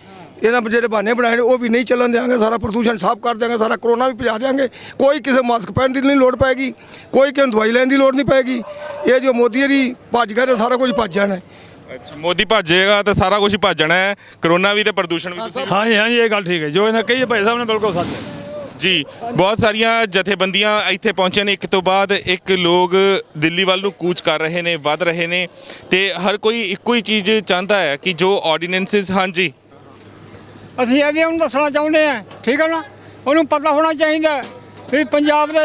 S13: ਇਹਨਾਂ ਜਿਹੜੇ ਬਹਾਨੇ ਬਣਾਏ ਨੇ ਉਹ ਵੀ ਨਹੀਂ ਚੱਲਣ ਦੇਵਾਂਗੇ। ਸਾਰਾ ਪ੍ਰਦੂਸ਼ਣ ਸਾਫ਼ ਕਰ ਦਿਆਂਗੇ, ਸਾਰਾ ਕਰੋਨਾ ਵੀ ਭਜਾ ਦਿਆਂਗੇ। ਕੋਈ ਕਿਸੇ ਮਾਸਕ ਪਹਿਨਣ ਦੀ ਨਹੀਂ ਲੋੜ ਪਏਗੀ, ਕੋਈ ਕਿਸੇ ਨੂੰ ਦਵਾਈ ਲੈਣ ਦੀ ਲੋੜ ਨਹੀਂ ਪਏਗੀ। ਇਹ ਜੋ ਮੋਦੀ ਜੀ ਭੱਜ ਗਏ ਸਾਰਾ ਕੁਝ ਭੱਜ ਜਾਣਾ।
S5: ਅੱਛਾ, ਮੋਦੀ ਭੱਜੇਗਾ ਤਾਂ ਸਾਰਾ ਕੁਝ ਹੀ ਭੱਜਣਾ ਹੈ, ਕਰੋਨਾ ਵੀ ਤੇ ਪ੍ਰਦੂਸ਼ਣ ਵੀ। ਤੁਸੀਂ
S12: ਹਾਂਜੀ ਹਾਂਜੀ ਇਹ ਗੱਲ ਠੀਕ ਹੈ, ਜੋ ਇਹਨਾਂ ਕਹੀ ਭਾਈ ਸਾਹਿਬ ਨੇ ਬਿਲਕੁਲ ਸੱਚ ਹੈ
S5: ਜੀ। ਬਹੁਤ ਸਾਰੀਆਂ ਜਥੇਬੰਦੀਆਂ ਇੱਥੇ ਪਹੁੰਚੇ ਨੇ, ਇੱਕ ਤੋਂ ਬਾਅਦ ਇੱਕ ਲੋਕ ਦਿੱਲੀ ਵੱਲ ਨੂੰ ਕੂਚ ਕਰ ਰਹੇ ਨੇ, ਵੱਧ ਰਹੇ ਨੇ ਤੇ ਹਰ ਕੋਈ ਇੱਕੋ ਹੀ ਚੀਜ਼ ਚਾਹੁੰਦਾ ਹੈ ਕਿ ਜੋ ਆਰਡੀਨੈਂਸਿਸ। ਹਾਂਜੀ,
S1: ਅਸੀਂ ਇਹ ਵੀ ਉਹਨੂੰ ਦੱਸਣਾ ਚਾਹੁੰਦੇ ਹਾਂ, ਠੀਕ ਹੈ ਨਾ। ਉਹਨੂੰ ਪਤਾ ਹੋਣਾ ਚਾਹੀਦਾ ਵੀ ਪੰਜਾਬ ਦੇ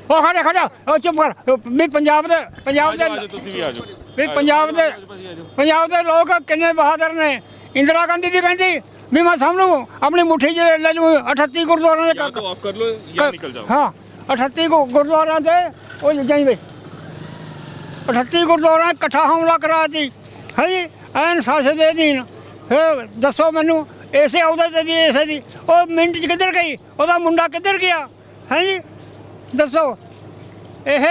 S1: ਉਹ ਖੜਾ ਉਹ ਚੁੱਪ ਕਰ ਵੀ ਪੰਜਾਬ ਦੇ
S5: ਤੁਸੀਂ ਵੀ ਆ ਜਾਓ
S1: ਵੀ ਪੰਜਾਬ ਦੇ ਲੋਕ ਕਿੰਨੇ ਬਹਾਦਰ ਨੇ। ਇੰਦਰਾ ਗਾਂਧੀ ਵੀ ਕਹਿੰਦੀ ਵੀ ਮੈਂ ਸਭ ਨੂੰ ਆਪਣੀ ਮੁੱਠੀ 'ਚ ਲੈ ਲੂੰ। 38 ਗੁਰਦੁਆਰਿਆਂ ਦੇ
S5: ਆਫ ਕਰ ਲਓ ਜਾਂ ਨਿਕਲ ਜਾਓ।
S1: ਹਾਂ 38 ਗੁਰਦੁਆਰਿਆਂ ਦੇ ਉਹ ਜਾਈ ਵੇ 38 ਗੁਰਦੁਆਰਿਆਂ ਇਕੱਠਾ ਹਮਲਾ ਕਰਾ ਦਿੱਤੀ ਹੈ ਜੀ। ਐਨ ਸਾਸੇ ਦੇ ਦੀਨ ਦੱਸੋ ਮੈਨੂੰ, ਇਸੇ ਅਹੁਦੇ 'ਤੇ ਦੀ ਇਸੇ ਦੀ ਉਹ ਮਿੰਟ 'ਚ ਕਿੱਧਰ ਗਈ? ਉਹਦਾ ਮੁੰਡਾ ਕਿੱਧਰ ਗਿਆ ਹੈ ਜੀ? ਦੱਸੋ। ਇਹ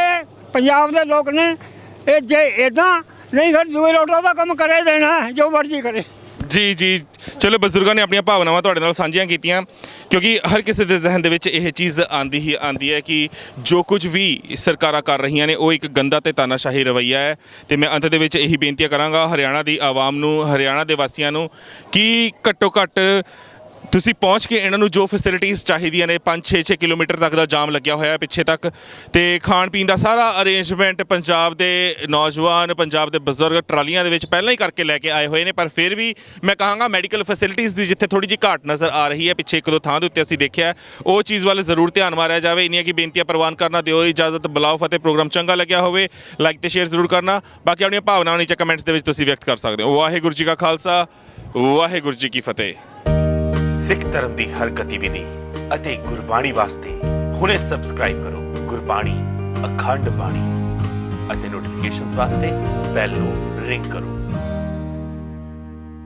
S1: ਪੰਜਾਬ ਦੇ ਲੋਕ ਨੇ। ਇਹ ਜੇ ਇੱਦਾਂ ਨਹੀਂ ਫਿਰ ਦੂਏ ਲੋਟਾ ਦਾ ਕੰਮ ਕਰੇ ਦੇਣਾ, ਜੋ ਮਰਜ਼ੀ ਕਰੇ।
S5: ਜੀ ਜੀ, ਚਲੋ ਬਜ਼ੁਰਗਾਂ ਨੇ ਆਪਣੀਆਂ ਭਾਵਨਾਵਾਂ ਤੁਹਾਡੇ ਨਾਲ ਸਾਂਝੀਆਂ ਕੀਤੀਆਂ, ਕਿਉਂਕਿ ਹਰ ਕਿਸੇ ਦੇ ਜ਼ਿਹਨ ਦੇ ਵਿੱਚ ਇਹ ਚੀਜ਼ ਆਉਂਦੀ ਹੈ ਕਿ ਜੋ ਕੁਝ ਵੀ ਸਰਕਾਰਾਂ ਕਰ ਰਹੀਆਂ ਨੇ ਉਹ ਇੱਕ ਗੰਦਾ ਤੇ ਤਾਨਾਸ਼ਾਹੀ ਰਵੱਈਆ ਹੈ। ਤੇ ਮੈਂ ਅੰਤ ਦੇ ਵਿੱਚ ਇਹੀ ਬੇਨਤੀ ਕਰਾਂਗਾ ਹਰਿਆਣਾ ਦੀ ਆਵਾਮ ਨੂੰ, ਹਰਿਆਣਾ ਦੇ ਵਾਸੀਆਂ ਨੂੰ ਕਿ ਘੱਟੋ ਘੱਟ ਤੁਸੀਂ ਪਹੁੰਚ ਕੇ ਇਹਨਾਂ ਨੂੰ ਜੋ ਫੈਸਿਲਿਟੀਆਂ ਚਾਹੀਦੀਆਂ ਨੇ 5-6 ਕਿਲੋਮੀਟਰ ਤੱਕ ਦਾ ਜਾਮ ਲੱਗਿਆ ਹੋਇਆ ਹੈ ਪਿੱਛੇ ਤੱਕ, ਤੇ ਖਾਣ ਪੀਣ ਦਾ ਸਾਰਾ ਅਰੇਂਜਮੈਂਟ ਪੰਜਾਬ ਦੇ ਨੌਜਵਾਨ, ਪੰਜਾਬ ਦੇ ਬਜ਼ੁਰਗ ਟਰਾਲੀਆਂ ਦੇ ਵਿੱਚ ਪਹਿਲਾਂ ਹੀ ਕਰਕੇ ਲੈ ਕੇ ਆਏ ਹੋਏ ਨੇ। ਪਰ ਫਿਰ ਵੀ ਮੈਂ ਕਹਾਂਗਾ ਮੈਡੀਕਲ ਫੈਸਿਲਿਟੀਆਂ ਦੀ ਜਿੱਥੇ ਥੋੜੀ ਜਿਹੀ ਘਾਟ ਨਜ਼ਰ ਆ ਰਹੀ ਹੈ, ਪਿੱਛੇ ਇੱਕ ਦੋ ਥਾਂ ਦੇ ਉੱਤੇ ਅਸੀਂ ਦੇਖਿਆ, ਉਹ ਚੀਜ਼ ਵੱਲ ਜ਼ਰੂਰ ਧਿਆਨ ਮਾਰਿਆ ਜਾਵੇ। ਇੰਨੀਆਂ ਕੀ ਬੇਨਤੀਆਂ ਪ੍ਰਵਾਨ ਕਰਨਾ, ਦਿਓ ਇਜਾਜ਼ਤ, ਬੁਲਾਓ ਫਤਿਹ। ਪ੍ਰੋਗਰਾਮ ਚੰਗਾ ਲੱਗਿਆ ਹੋਵੇ ਲਾਈਕ ਤੇ ਸ਼ੇਅਰ ਜ਼ਰੂਰ ਕਰਨਾ, ਬਾਕੀ ਆਪਣੀਆਂ ਭਾਵਨਾਵਾਂ ਨੀਚੇ ਕਮੈਂਟਸ ਦੇ ਵਿੱਚ ਤੁਸੀਂ ਵਿਅਕਤ ਕਰ ਸਕਦੇ ਹੋ। ਵਾਹਿਗੁਰੂ ਜੀ ਕਾ ਖਾਲਸਾ, ਵਾਹਿਗੁਰੂ ਜੀ ਕੀ ਫਤਿਹ।
S14: ਸਿੱਖ ਧਰਮ ਦੀ ਹਰ ਗਤੀਵਿਧੀ ਅਤੇ ਗੁਰਬਾਣੀ ਵਾਸਤੇ ਹੁਣੇ ਸਬਸਕ੍ਰਾਈਬ ਕਰੋ ਗੁਰਬਾਣੀ ਅਖੰਡ ਬਾਣੀ ਅਤੇ ਨੋਟੀਫਿਕੇਸ਼ਨਸ ਵਾਸਤੇ ਬੈਲ ਨੂੰ ਰਿੰਗ ਕਰੋ।